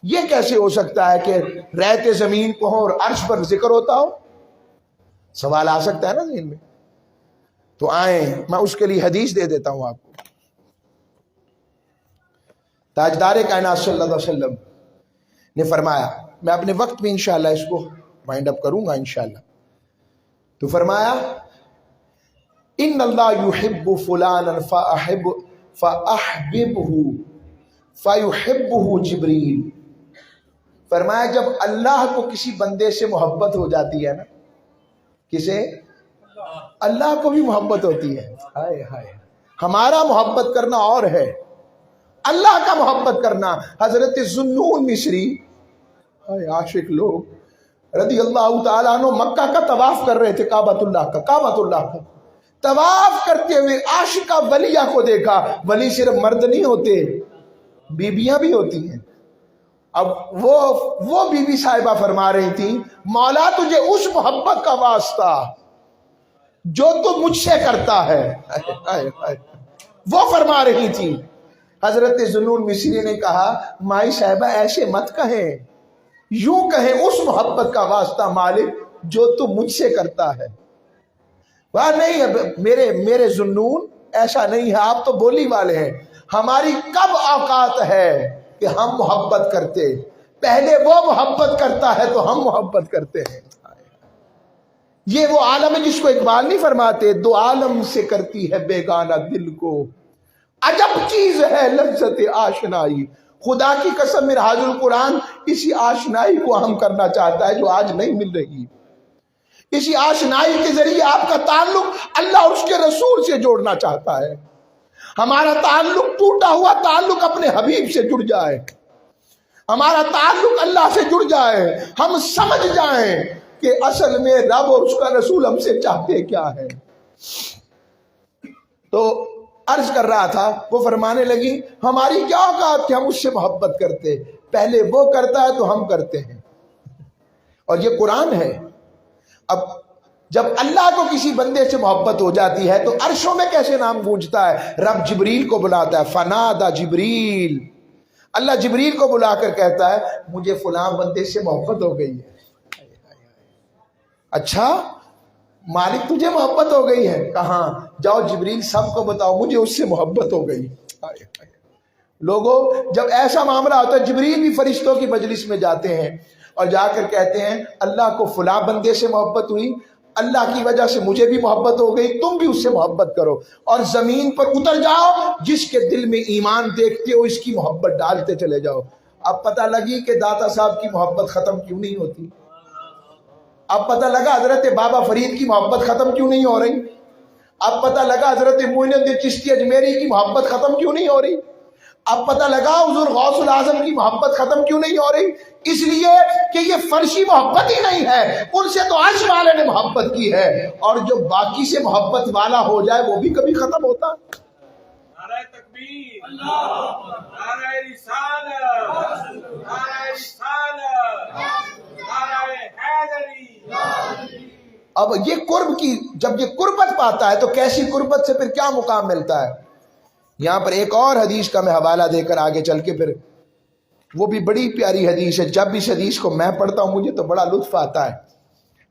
یہ کیسے ہو سکتا ہے کہ رہتے زمین کو ہوں اور عرش پر ذکر ہوتا ہو؟ سوال آ سکتا ہے نا ذہن میں، تو آئیں میں اس کے لیے حدیث دے دیتا ہوں آپ کو۔ تاجدار کائنات صلی اللہ علیہ وسلم نے فرمایا، میں اپنے وقت میں انشاءاللہ اس کو وائنڈ اپ کروں گا انشاءاللہ، تو فرمایا ان اللہ یحب فلانا فاحببہ فیحبہ جبریل۔ فرمایا جب اللہ کو کسی بندے سے محبت ہو جاتی ہے نا، کسے؟ اللہ کو بھی محبت ہوتی ہے۔ ہائے ہائے، ہمارا محبت کرنا اور ہے، اللہ کا محبت کرنا۔ حضرت ذوالنون مصری عاشق لوگ رضی اللہ تعالیٰ عنہ مکہ کا طواف کر رہے تھے، کعبۃ اللہ کا طواف کرتے ہوئے عاشقہ ولیہ کو دیکھا۔ ولی صرف مرد نہیں ہوتے، بیویاں بھی ہوتی ہیں۔ اب وہ بی بی صاحبہ فرما رہی تھی مولا تجھے اس محبت کا واسطہ جو تو مجھ سے کرتا ہے، وہ فرما رہی تھی۔ حضرت ذوالنون مصری نے کہا مائی صاحبہ ایسے مت کہیں، یوں کہیں اس محبت کا واسطہ مالک جو تو مجھ سے کرتا ہے۔ وہ نہیں، اب میرے ذوالنون ایسا نہیں ہے، آپ تو بولی والے ہیں، ہماری کب اوقات ہے کہ ہم محبت کرتے؟ پہلے وہ محبت کرتا ہے تو ہم محبت کرتے ہیں۔ یہ وہ عالم ہے جس کو اقبال نہیں فرماتے دو عالم سے کرتی ہے بیگانہ دل کو، عجب چیز ہے لذت آشنائی۔ خدا کی قسم منہاج القرآن اسی آشنائی کو ہم کرنا چاہتا ہے جو آج نہیں مل رہی۔ اسی آشنائی کے ذریعے آپ کا تعلق اللہ اور اس کے رسول سے جوڑنا چاہتا ہے۔ ہمارا تعلق ٹوٹا ہوا تعلق اپنے حبیب سے جڑ جائے، ہمارا تعلق اللہ سے جڑ جائے، ہم سمجھ جائیں کہ اصل میں رب اور اس کا رسول ہم سے چاہتے کیا ہے۔ تو عرض کر رہا تھا، وہ فرمانے لگی ہماری کیا اوقات کہ ہم اس سے محبت کرتے، پہلے وہ کرتا ہے تو ہم کرتے ہیں۔ اور یہ قرآن ہے۔ اب جب اللہ کو کسی بندے سے محبت ہو جاتی ہے تو عرشوں میں کیسے نام گونجتا ہے؟ رب جبریل کو بلاتا ہے، فنادى جبریل، اللہ جبریل کو بلا کر کہتا ہے مجھے فلاں بندے سے محبت ہو گئی ہے۔ اچھا مالک تجھے محبت ہو گئی ہے؟ کہاں؟ جاؤ جبریل سب کو بتاؤ مجھے اس سے محبت ہو گئی۔ لوگوں جب ایسا معاملہ ہوتا ہے جبریل بھی فرشتوں کی مجلس میں جاتے ہیں اور جا کر کہتے ہیں اللہ کو فلاں بندے سے محبت ہوئی، اللہ کی وجہ سے مجھے بھی محبت ہو گئی، تم بھی اس سے محبت کرو، اور زمین پر اتر جاؤ، جس کے دل میں ایمان دیکھتے ہو اس کی محبت ڈالتے چلے جاؤ۔ اب پتہ لگی کہ داتا صاحب کی محبت ختم کیوں نہیں ہوتی، اب پتہ لگا حضرت بابا فرید کی محبت ختم کیوں نہیں ہو رہی، اب پتہ لگا حضرت معین الدین چشتی اجمیری کی محبت ختم کیوں نہیں ہو رہی، اب پتہ لگا حضور غوث العظم کی محبت ختم کیوں نہیں ہو رہی۔ اس لیے کہ یہ فرشی محبت ہی نہیں ہے، ان سے تو عرش والے نے محبت کی ہے، اور جو باقی سے محبت والا ہو جائے وہ بھی کبھی ختم ہوتا۔ نعرہ تکبیر، نعرہ رسالت، نعرہ رسالت، نعرہ حیدری۔ اب یہ قرب کی جب یہ قربت پاتا ہے تو کیسی قربت سے پھر کیا مقام ملتا ہے؟ یہاں پر ایک اور حدیث کا میں حوالہ دے کر آگے چل کے پھر وہ بھی بڑی پیاری حدیث ہے، جب اس حدیث کو میں پڑھتا ہوں مجھے تو بڑا لطف آتا ہے۔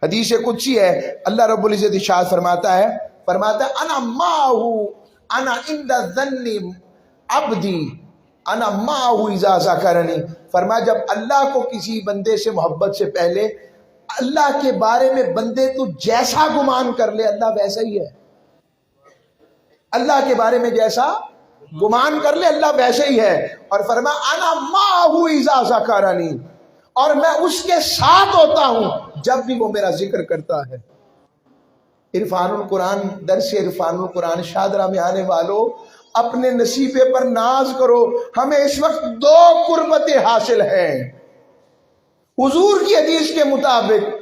حدیث قدسی ہے، اللہ رب العزت ارشاد فرماتا ہے انا معه انا عند ظن عبدی انا معه اذا ذکرنی۔ فرمایا جب اللہ کو کسی بندے سے محبت سے پہلے اللہ کے بارے میں بندے تو جیسا گمان کر لے اللہ ویسا ہی ہے، اللہ کے بارے میں جیسا گمان کر لے اللہ ویسے ہی ہے۔ اور فرمایا انا معه اذا ذکرنی، اور میں اس کے ساتھ ہوتا ہوں جب بھی وہ میرا ذکر کرتا ہے۔ عرفان القرآن درس عرفان القرآن شادرہ میں آنے والوں، اپنے نصیبے پر ناز کرو. ہمیں اس وقت 2 قربتیں حاصل ہیں. حضور کی حدیث کے مطابق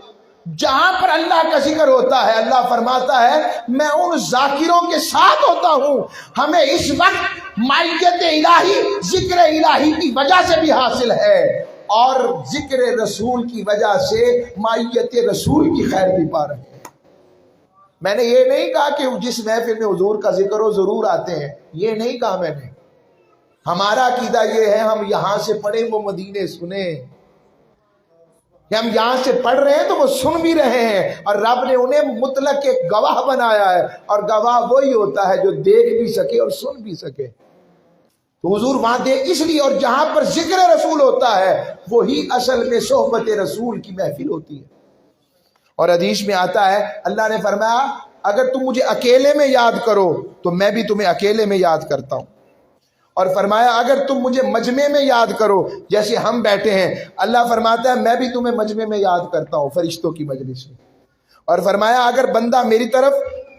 جہاں پر اللہ کا ذکر ہوتا ہے اللہ فرماتا ہے میں ان ذاکروں کے ساتھ ہوتا ہوں. ہمیں اس وقت معیت الہی ذکر الہی کی وجہ سے بھی حاصل ہے اور ذکر رسول کی وجہ سے معیت رسول کی خیر بھی پا رہے ہیں. میں نے یہ نہیں کہا کہ جس محفل میں حضور کا ذکر ہو ضرور آتے ہیں, یہ نہیں کہا میں نے. ہمارا عقیدہ یہ ہے ہم یہاں سے پڑھیں وہ مدینے سنیں, کہ ہم یہاں سے پڑھ رہے ہیں تو وہ سن بھی رہے ہیں, اور رب نے انہیں مطلق ایک گواہ بنایا ہے, اور گواہ وہی ہوتا ہے جو دیکھ بھی سکے اور سن بھی سکے. تو حضور وہاں دے اس لیے, اور جہاں پر ذکر رسول ہوتا ہے وہی اصل میں صحبت رسول کی محفل ہوتی ہے. اور حدیث میں آتا ہے اللہ نے فرمایا اگر تم مجھے اکیلے میں یاد کرو تو میں بھی تمہیں اکیلے میں یاد کرتا ہوں. اور فرمایا اگر تم مجھے مجمع میں یاد کرو جیسے ہم بیٹھے ہیں, اللہ فرماتا ہے میں بھی تمہیں مجمع میں یاد کرتا ہوں فرشتوں کی مجلس میں. اور فرمایا اگر بندہ میری طرف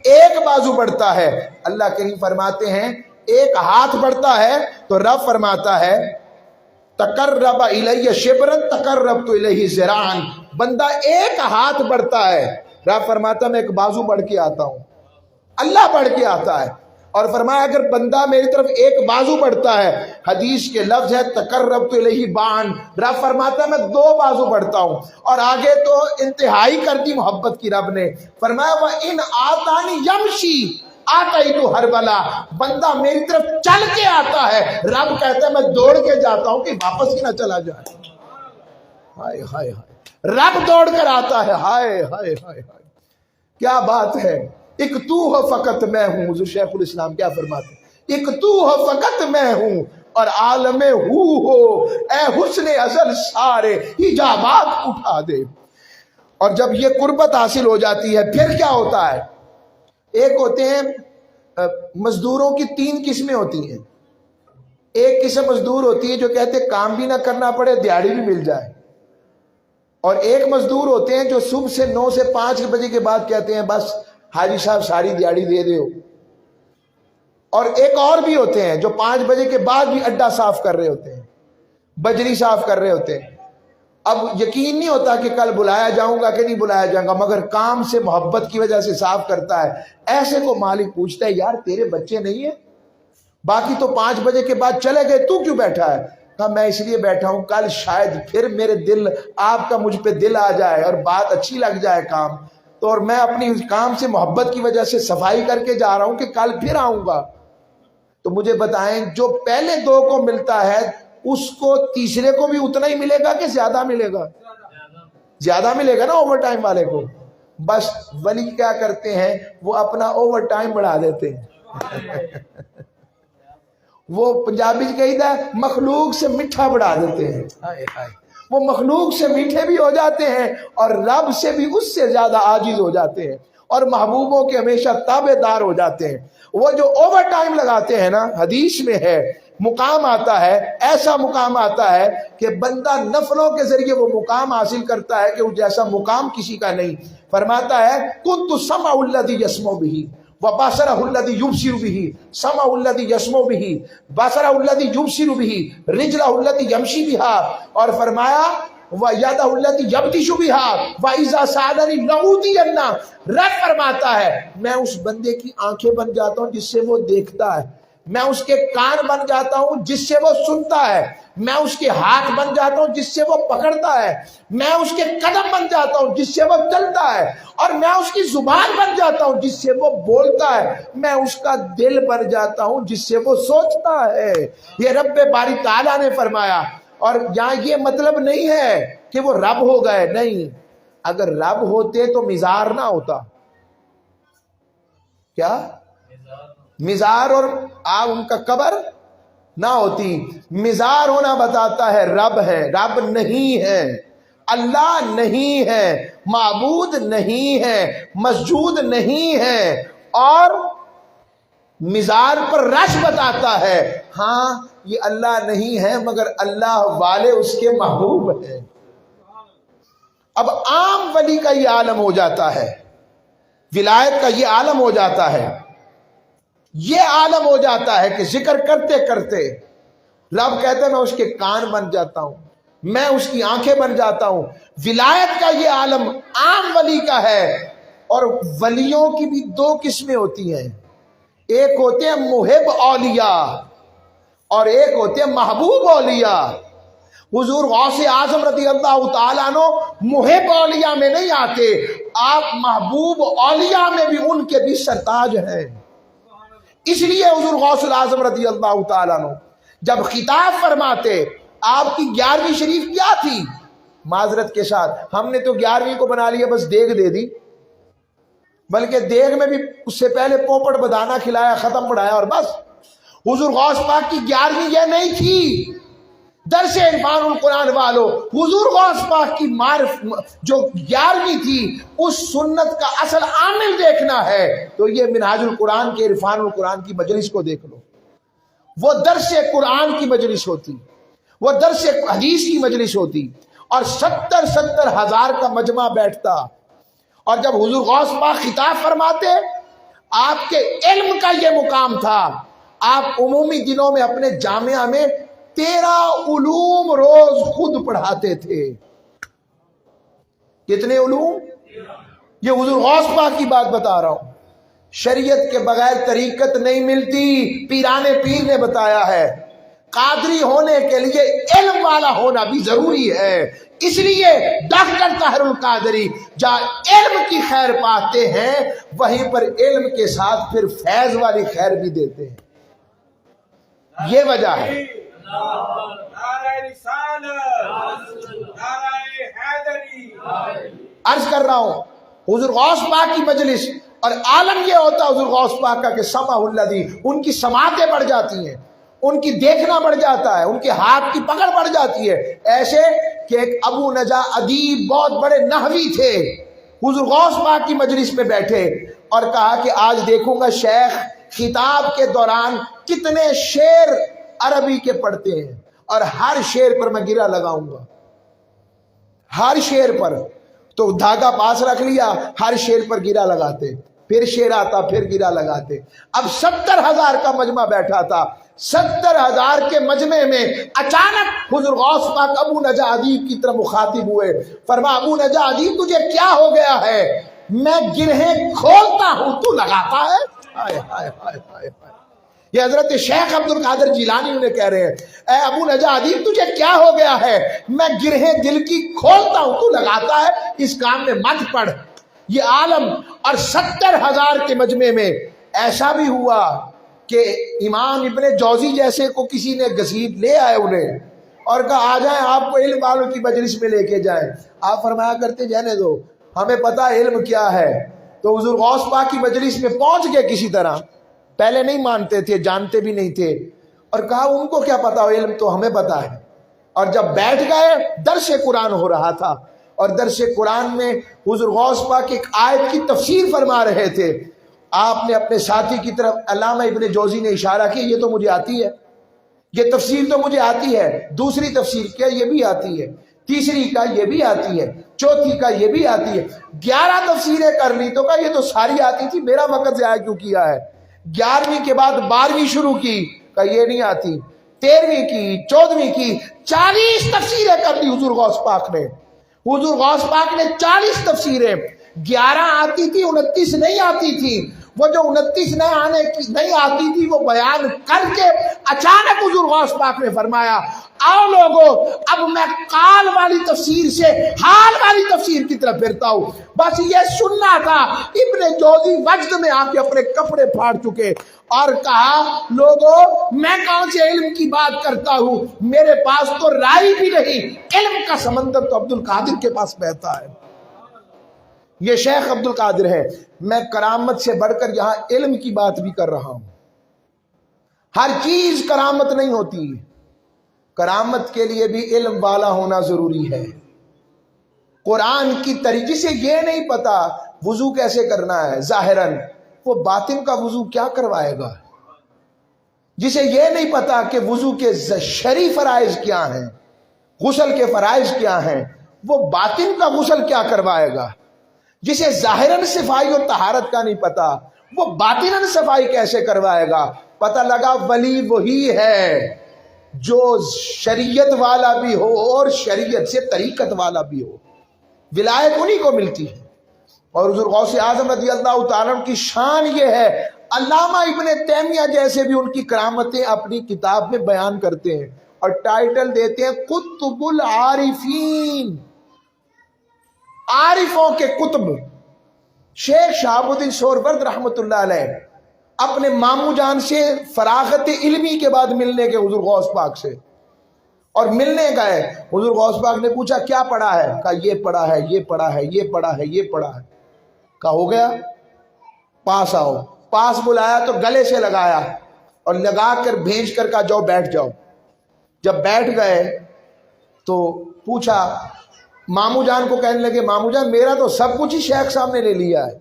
ایک بازو بڑھتا ہے, اللہ کریم فرماتے ہیں ایک ہاتھ بڑھتا ہے تو رب فرماتا ہے تقرب الیہ شبرا تقربت الیہ ذراعا. بندہ ایک ہاتھ بڑھتا ہے, رب فرماتا میں ایک بازو بڑھ کے آتا ہوں, اللہ بڑھ کے آتا ہے. اور فرمایا اگر بندہ میری طرف ایک بازو بڑھتا ہے, حدیث کے لفظ ہے تقربت الیہ باعا, رب فرماتا ہے میں 2 بازو بڑھتا ہوں. اور آگے تو انتہائی کر دی محبت کی رب نے, فرمایا وَإِنْ آتَانِ يَمْشِي آتَيْتُ هَرْوَلًا. بندہ میری طرف چل کے آتا ہے, رب کہتا ہے میں دوڑ کے جاتا ہوں کہ واپس ہی نہ چلا جائے. ہائے ہائے ہائے, رب دوڑ کر آتا ہے. ہائے ہائے ہائے ہائے, کیا بات ہے. ایک تو ہو فقط میں ہوں. حضور شیخ الاسلام کیا فرماتے ہیں, ایک تو ہو فقط میں ہوں اور عالم ہو اے حسن ازل سارے حجابات اٹھا دے. اور جب یہ قربت حاصل ہو جاتی ہے پھر کیا ہوتا ہے, ایک ہوتے ہیں مزدوروں کی 3 قسمیں ہوتی ہیں. ایک قسم مزدور ہوتی ہے جو کہتے ہیں کام بھی نہ کرنا پڑے دیہڑی بھی مل جائے, اور ایک مزدور ہوتے ہیں جو صبح سے 9 سے 5 بجے کے بعد کہتے ہیں بس حاجی صاحب ساری دیہڑی دے دو. اور ایک اور بھی ہوتے ہیں جو 5 بجے کے بعد بھی اڈا صاف کر رہے ہوتے ہیں, بجری صاف کر رہے ہوتے ہیں. اب یقین نہیں ہوتا کہ کل بلایا جاؤں گا کہ نہیں بلایا جاؤں گا, مگر کام سے محبت کی وجہ سے صاف کرتا ہے. ایسے کو مالک پوچھتا ہے یار تیرے بچے نہیں ہیں, باقی تو 5 بجے کے بعد چلے گئے, تو کیوں بیٹھا ہے؟ کہا میں اس لیے بیٹھا ہوں کل شاید پھر میرے دل آپ کا مجھ پہ دل آ جائے اور بات اچھی لگ جائے کام, تو اور میں اپنی کام سے محبت کی وجہ سے صفائی کر کے جا رہا ہوں کہ کل پھر آؤں گا. تو مجھے بتائیں جو پہلے 2 کو ملتا ہے اس کو تیسرے کو بھی اتنا ہی ملے گا کہ زیادہ ملے گا؟ زیادہ ملے گا نا اوور ٹائم والے کو. بس ولی کیا کرتے ہیں وہ اپنا اوور ٹائم بڑھا دیتے ہیں. وہ پنجابی کہیدا ہے مخلوق سے میٹھا بڑھا دیتے ہیں. وہ مخلوق سے میٹھے بھی ہو جاتے ہیں اور رب سے بھی اس سے زیادہ عاجز ہو جاتے ہیں اور محبوبوں کے ہمیشہ تابع دار ہو جاتے ہیں. وہ جو اوور ٹائم لگاتے ہیں نا, حدیث میں ہے مقام آتا ہے, ایسا مقام آتا ہے کہ بندہ نفلوں کے ذریعے وہ مقام حاصل کرتا ہے کہ وہ جیسا مقام کسی کا نہیں. فرماتا ہے کنت سمع الذی یسمع بہ وبصرہ الذی یبصر بہ, سمع الذی یسمع بہ بصرہ الذی یبصر بہ رجلہ الذی یمشی بہا. اور فرمایا وَيَدَهُ الَّتِي يَبْطِشُ بِهَا وَإِذَا سَأَلَنِي لَأُوتِيَنَّ. رب فرماتا ہے میں اس بندے کی آنکھیں بن جاتا ہوں جس سے وہ دیکھتا ہے, میں اس کے کان بن جاتا ہوں جس سے وہ سنتا ہے, میں اس کے ہاتھ بن جاتا ہوں جس سے وہ پکڑتا ہے, میں اس کے قدم بن جاتا ہوں جس سے وہ چلتا ہے, اور میں اس کی زبان بن جاتا ہوں جس سے وہ بولتا ہے, میں اس کا دل بن جاتا ہوں جس سے وہ سوچتا ہے. یہ رب باری تعالیٰ نے فرمایا. اور یہاں یہ مطلب نہیں ہے کہ وہ رب ہو گئے, نہیں. اگر رب ہوتے تو مزار نہ ہوتا. کیا مزار اور آپ ان کا قبر نہ ہوتی. مزار ہونا بتاتا ہے رب ہے, رب نہیں ہے, اللہ نہیں ہے, معبود نہیں ہے, مسجود نہیں ہے. اور مزار پر رش بتاتا ہے ہاں یہ اللہ نہیں ہے مگر اللہ والے اس کے محبوب ہیں. اب عام ولی کا یہ عالم ہو جاتا ہے, ولایت کا یہ عالم ہو جاتا ہے. یہ عالم ہو جاتا ہے کہ ذکر کرتے کرتے رب کہتا ہے میں اس کے کان بن جاتا ہوں، میں اس کی آنکھیں بن جاتا ہوں۔ ولایت کا یہ عالم عام ولی کا ہے، اور ولیوں کی بھی دو قسمیں ہوتی ہیں، ایک ہوتے ہیں محب اولیاء اور ایک ہوتے ہیں محبوب اولیاء۔ حضور غوث اعظم رضی اللہ تعالیٰ عنہ محب اولیاء میں نہیں آتے، آپ محبوب اولیاء میں بھی ان کے بھی سرتاج ہیں۔ اس لیے حضور غوث اعظم رضی اللہ تعالیٰ عنہ جب خطاب فرماتے، آپ کی 11ویں شریف کیا تھی؟ معذرت کے ساتھ ہم نے تو 11ویں کو بنا لیا، بس دیگ دے دی، بلکہ دیگ میں بھی اس سے پہلے پوپٹ بدانا کھلایا، ختم پڑھایا اور بس۔ حضور غوث پاک کی 11ویں یہ نہیں تھی۔ درس عرفان القرآن والو، حضور غوث پاک کی جو 11ویں تھی، اس سنت کا اصل عامل دیکھنا ہے تو یہ منہاج القرآن کے عرفان القرآن کی مجلس کو دیکھ لو۔ وہ درس قرآن کی مجلس ہوتی، وہ درس حدیث کی مجلس ہوتی، اور 70 ہزار کا مجمع بیٹھتا، اور جب حضور غوث پاک خطاب فرماتے، آپ کے علم کا یہ مقام تھا، آپ عمومی دنوں میں اپنے جامعہ میں 13 علوم روز خود پڑھاتے تھے۔ کتنے علوم؟ یہ حضور غوث پاک کی بات بتا رہا ہوں۔ شریعت کے بغیر طریقت نہیں ملتی، پیران پیر نے بتایا ہے۔ قادری ہونے کے لیے علم والا ہونا بھی ضروری ہے، اس لیے ڈاکٹر طاہر القادری جہاں علم کی خیر پاتے ہیں وہیں پر علم کے ساتھ پھر فیض والی خیر بھی دیتے ہیں۔ یہ وجہ ہے۔ نعرہ رسالت، نعرہ حیدری۔ عرض کر رہا ہوں حضور غوث پاک کی مجلس، اور عالم یہ ہوتا ہے حضور غوث پاک کا کہ سمع الذی، ان کی سماعتیں بڑھ جاتی ہیں، ان کی دیکھنا بڑھ جاتا ہے، ان کے ہاتھ کی پکڑ بڑھ جاتی ہے۔ ایسے کہ ایک ابو نجا ادیب بہت بڑے نحوی تھے، حضور غوث پاک کی مجلس میں بیٹھے اور کہا کہ آج دیکھوں گا شیخ خطاب کے دوران کتنے شعر عربی کے پڑھتے ہیں، اور ہر شعر پر میں گرہ لگاؤں گا، ہر شعر پر۔ تو دھاگا پاس رکھ لیا، ہر شعر پر گرہ لگاتے، پھر شعر آتا، پھر گرہ لگاتے۔ اب 70,000 کا مجمع بیٹھا تھا، 70,000 کے مجمع میں اچانک حضور غوث پاک ابو نجا ادیب کی طرف مخاطب ہوئے، فرمایا ابو نجا ادیب تجھے کیا ہو گیا ہے؟ میں گرہیں کھولتا ہوں تو لگاتا ہے۔ ہائے ہائے ہائے ہائے ہائے، یہ حضرت شیخ عبد القادر جیلانی انہیں کہہ رہے ہیں، اے ابو نجا ادیب تجھے کیا ہو گیا ہے؟ میں گرہیں دل کی کھولتا ہوں تو لگاتا ہے، اس کام میں مت پڑھ۔ یہ عالم اور 70,000 کے مجمع میں ایسا بھی ہوا کہ امام ابن جوزی جیسے کو کسی نے گھسیٹ لے آئے انہیں اور کہا آ جائیں آپ کو علم والوں کی مجلس میں لے کے جائیں۔ آپ فرمایا کرتے جانے دو، ہمیں پتہ علم کیا ہے۔ تو حضور غوث پاک کی مجلس میں پہنچ گئے کسی طرح، پہلے نہیں مانتے تھے، جانتے بھی نہیں تھے، اور کہا ان کو کیا پتا، علم تو ہمیں پتا ہے۔ اور جب بیٹھ گئے درس قرآن ہو رہا تھا، اور درس قرآن میں حضور غوث پاک ایک آیت کی تفسیر فرما رہے تھے، آپ نے اپنے ساتھی کی طرف علامہ ابن جوزی نے اشارہ کیا، یہ تو مجھے آتی ہے، یہ تفسیر تو مجھے آتی ہے، دوسری تفسیر کیا یہ بھی آتی ہے، تیسری کا یہ بھی آتی ہے، چوتھی کا یہ بھی آتی ہے، 11 تفسیریں کر لی تو کہا یہ تو ساری آتی تھی، میرا وقت ضائع کیوں کیا ہے؟ 11ویں کے بعد 12ویں شروع کی، کہا یہ نہیں آتی، 13ویں کی، 14ویں کی، 40 تفسیریں کر لی حضور غوث پاک نے۔ حضور غوث پاک نے 40 تفسیریں، 11 آتی تھی، 29 نہیں آتی تھی، وہ جو 29 نہیں آتی تھی وہ بیان کر کے اچانک حضور غوث پاک نے فرمایا آؤ لوگو اب میں قال والی تفسیر سے حال والی تفسیر کی طرف پھرتا ہوں۔ بس یہ سننا تھا۔ ابن جوزی وجد میں آ کے اپنے کپڑے پھاڑ چکے اور کہا لوگو میں کون سے علم کی بات کرتا ہوں، میرے پاس تو رائے بھی نہیں، علم کا سمندر تو عبد القادر کے پاس بہتا ہے۔ یہ شیخ عبد القادر ہے۔ میں کرامت سے بڑھ کر یہاں علم کی بات بھی کر رہا ہوں۔ ہر چیز کرامت نہیں ہوتی، کرامت کے لیے بھی علم والا ہونا ضروری ہے۔ قرآن کی طریقے سے یہ نہیں پتا وضو کیسے کرنا ہے ظاہراً، وہ باطن کا وضو کیا کروائے گا؟ جسے یہ نہیں پتا کہ وضو کے شرعی فرائض کیا ہیں، غسل کے فرائض کیا ہیں، وہ باطن کا غسل کیا کروائے گا؟ جسے ظاہراً صفائی اور طہارت کا نہیں پتا، وہ باطناً صفائی کیسے کروائے گا؟ پتہ لگا ولی وہی ہے جو شریعت والا بھی ہو اور شریعت سے طریقت والا بھی ہو، ولایت انہی کو ملتی ہے۔ اور حضور غوث اعظم رضی اللہ تعالیٰ عنہ کی شان یہ ہے، علامہ ابن تیمیہ جیسے بھی ان کی کرامتیں اپنی کتاب میں بیان کرتے ہیں اور ٹائٹل دیتے ہیں کتب العارفین، عارفوں کے کتب۔ شیخ شہاب الدین سہروردی رحمۃ اللہ علیہ اپنے ماموں جان سے فراغت علمی کے بعد ملنے کے حضور غوث پاک سے، اور ملنے گئے، حضور غوث پاک نے پوچھا کیا پڑھا ہے؟ کہا یہ پڑھا ہے، یہ پڑھا ہے، یہ پڑھا ہے، یہ پڑھا ہے۔ کہا ہو گیا، پاس آؤ۔ پاس بلایا تو گلے سے لگایا اور لگا کر بھیج کر کہا جاؤ بیٹھ جاؤ۔ جب بیٹھ گئے تو پوچھا، ماموں جان کو کہنے لگے ماموں جان میرا تو سب کچھ ہی شیخ صاحب نے لے لیا ہے،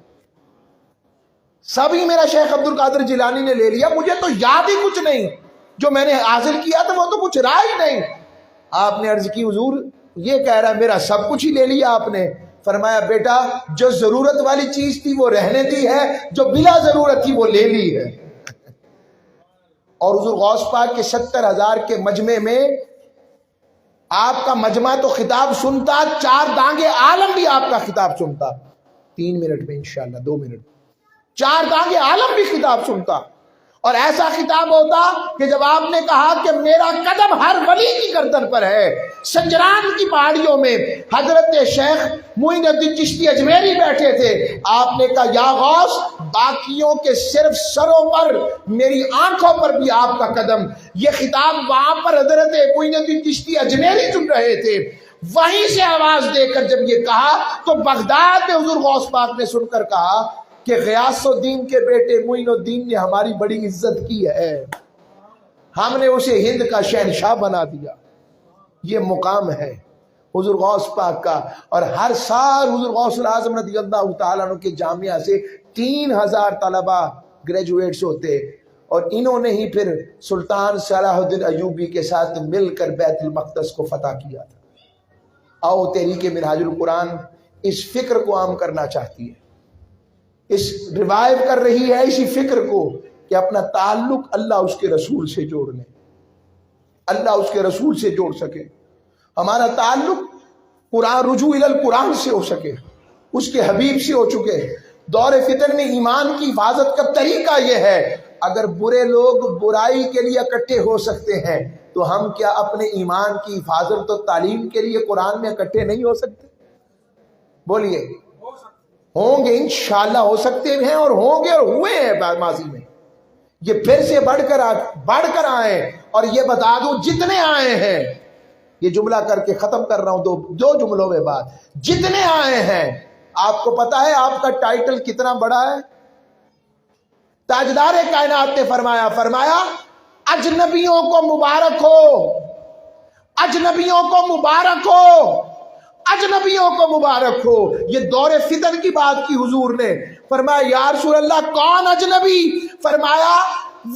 سب ہی میرا شیخ عبد القادر جیلانی نے لے لیا، مجھے تو یاد ہی کچھ نہیں، جو میں نے حاصل کیا تھا وہ تو کچھ رہا ہی نہیں۔ آپ نے عرض کی حضور یہ کہہ رہا ہے میرا سب کچھ ہی لے لیا آپ نے؟ فرمایا بیٹا جو ضرورت والی چیز تھی وہ رہنے دی ہے، جو بلا ضرورت تھی وہ لے لی ہے۔ اور حضور غوث پاک کے 70,000 کے مجمع میں آپ کا مجمع تو خطاب سنتا، 4 دانگے عالم بھی آپ کا خطاب سنتا۔ 3 منٹ میں انشاءاللہ 2 منٹ 4 دانگے عالم بھی خطاب سنتا، اور ایسا خطاب ہوتا کہ جب آپ نے کہا کہ میرا قدم ہر ولی کی گردن پر ہے، سنجران کی پہاڑیوں میں حضرت شیخ معین الدین چشتی اجمیری بیٹھے تھے، آپ نے کہا یا غوث باقیوں کے صرف سروں پر میری آنکھوں پر بھی آپ کا قدم۔ یہ خطاب وہاں پر حضرت معین الدین چشتی اجمیری سن رہے تھے، وہیں سے آواز دے کر جب یہ کہا تو بغداد میں حضور غوث پاک نے سن کر کہا کہ غیاث الدین کے بیٹے معین الدین نے ہماری بڑی عزت کی ہے، ہم نے اسے ہند کا شہنشاہ بنا دیا۔ یہ مقام ہے حضور غوث پاک کا۔ اور ہر سال حضور غوث اعظم رضی اللہ تعالیٰ عنہ کے جامعہ سے 3,000 طلبہ گریجویٹس ہوتے، اور انہوں نے ہی پھر سلطان صلاح الدین ایوبی کے ساتھ مل کر بیت المقدس کو فتح کیا تھا۔ آؤ تحریک منہاج القرآن اس فکر کو عام کرنا چاہتی ہے، اس ریوائیو کر رہی ہے اسی فکر کو کہ اپنا تعلق اللہ اس کے رسول سے جوڑ لیں، اللہ اس کے رسول سے جوڑ سکے، ہمارا تعلق قرآن رجوع الی القرآن سے ہو سکے، اس کے حبیب سے ہو چکے۔ دور فتن میں ایمان کی حفاظت کا طریقہ یہ ہے، اگر برے لوگ برائی کے لیے اکٹھے ہو سکتے ہیں تو ہم کیا اپنے ایمان کی حفاظت و تعلیم کے لیے قرآن میں اکٹھے نہیں ہو سکتے؟ بولیے ہوں گے، انشاءاللہ ہو سکتے ہیں، اور ہوں گے اور ہوئے ہیں ماضی میں۔ یہ پھر سے بڑھ کر آئے، اور یہ بتا دوں جتنے آئے ہیں، یہ جملہ کر کے ختم کر رہا ہوں دو جملوں میں بات، جتنے آئے ہیں آپ کو پتا ہے آپ کا ٹائٹل کتنا بڑا ہے؟ تاجدار کائنات نے فرمایا اجنبیوں کو مبارک ہو، اجنبیوں کو مبارک ہو، اجنبیوں کو مبارک ہو۔ یہ دور فتن کی بات کی حضور نے، فرمایا یا رسول اللہ کون اجنبی؟ فرمایا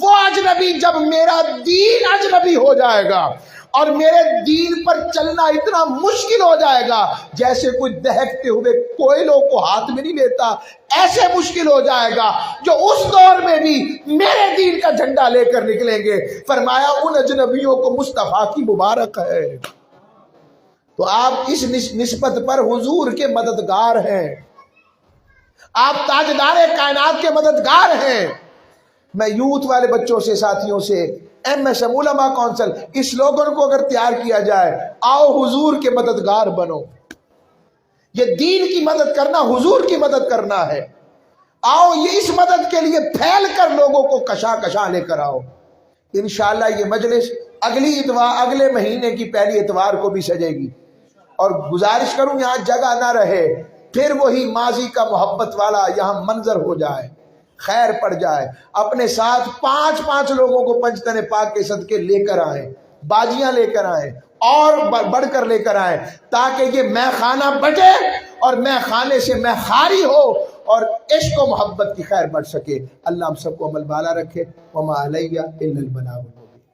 وہ اجنبی جب میرا دین اجنبی ہو جائے گا اور میرے دین پر چلنا اتنا مشکل ہو جائے گا جیسے کوئی دہکتے ہوئے کوئلوں کو ہاتھ میں نہیں لیتا، ایسے مشکل ہو جائے گا جو اس دور میں بھی میرے دین کا جھنڈا لے کر نکلیں گے۔ فرمایا ان اجنبیوں کو مصطفیٰ کی مبارک ہے۔ تو آپ اس نسبت پر حضور کے مددگار ہیں، آپ تاجدار کائنات کے مددگار ہیں۔ میں یوتھ والے بچوں سے، ساتھیوں سے، MSM علماء کونسل، اس سلوگن کو اگر تیار کیا جائے، آؤ حضور کے مددگار بنو، یہ دین کی مدد کرنا حضور کی مدد کرنا ہے، آؤ یہ اس مدد کے لیے پھیل کر لوگوں کو کشا لے کر آؤ۔ انشاءاللہ یہ مجلس اگلے مہینے کی پہلی اتوار کو بھی سجے گی، اور گزارش کروں یہاں جگہ نہ رہے، پھر وہی ماضی کا محبت والا یہاں منظر ہو جائے، خیر پڑ جائے، اپنے ساتھ 5 لوگوں کو پنجتن پاک کے صدقے لے کر آئیں، باجیاں لے کر آئیں، اور بڑھ کر لے کر آئیں، تاکہ یہ مے خانہ بٹے اور مے خانے سے مے خاری ہو اور عشق و محبت کی خیر بڑھ سکے۔ اللہ ہم سب کو عمل بالا رکھے۔ وما علیہ الا البلاغ المبین۔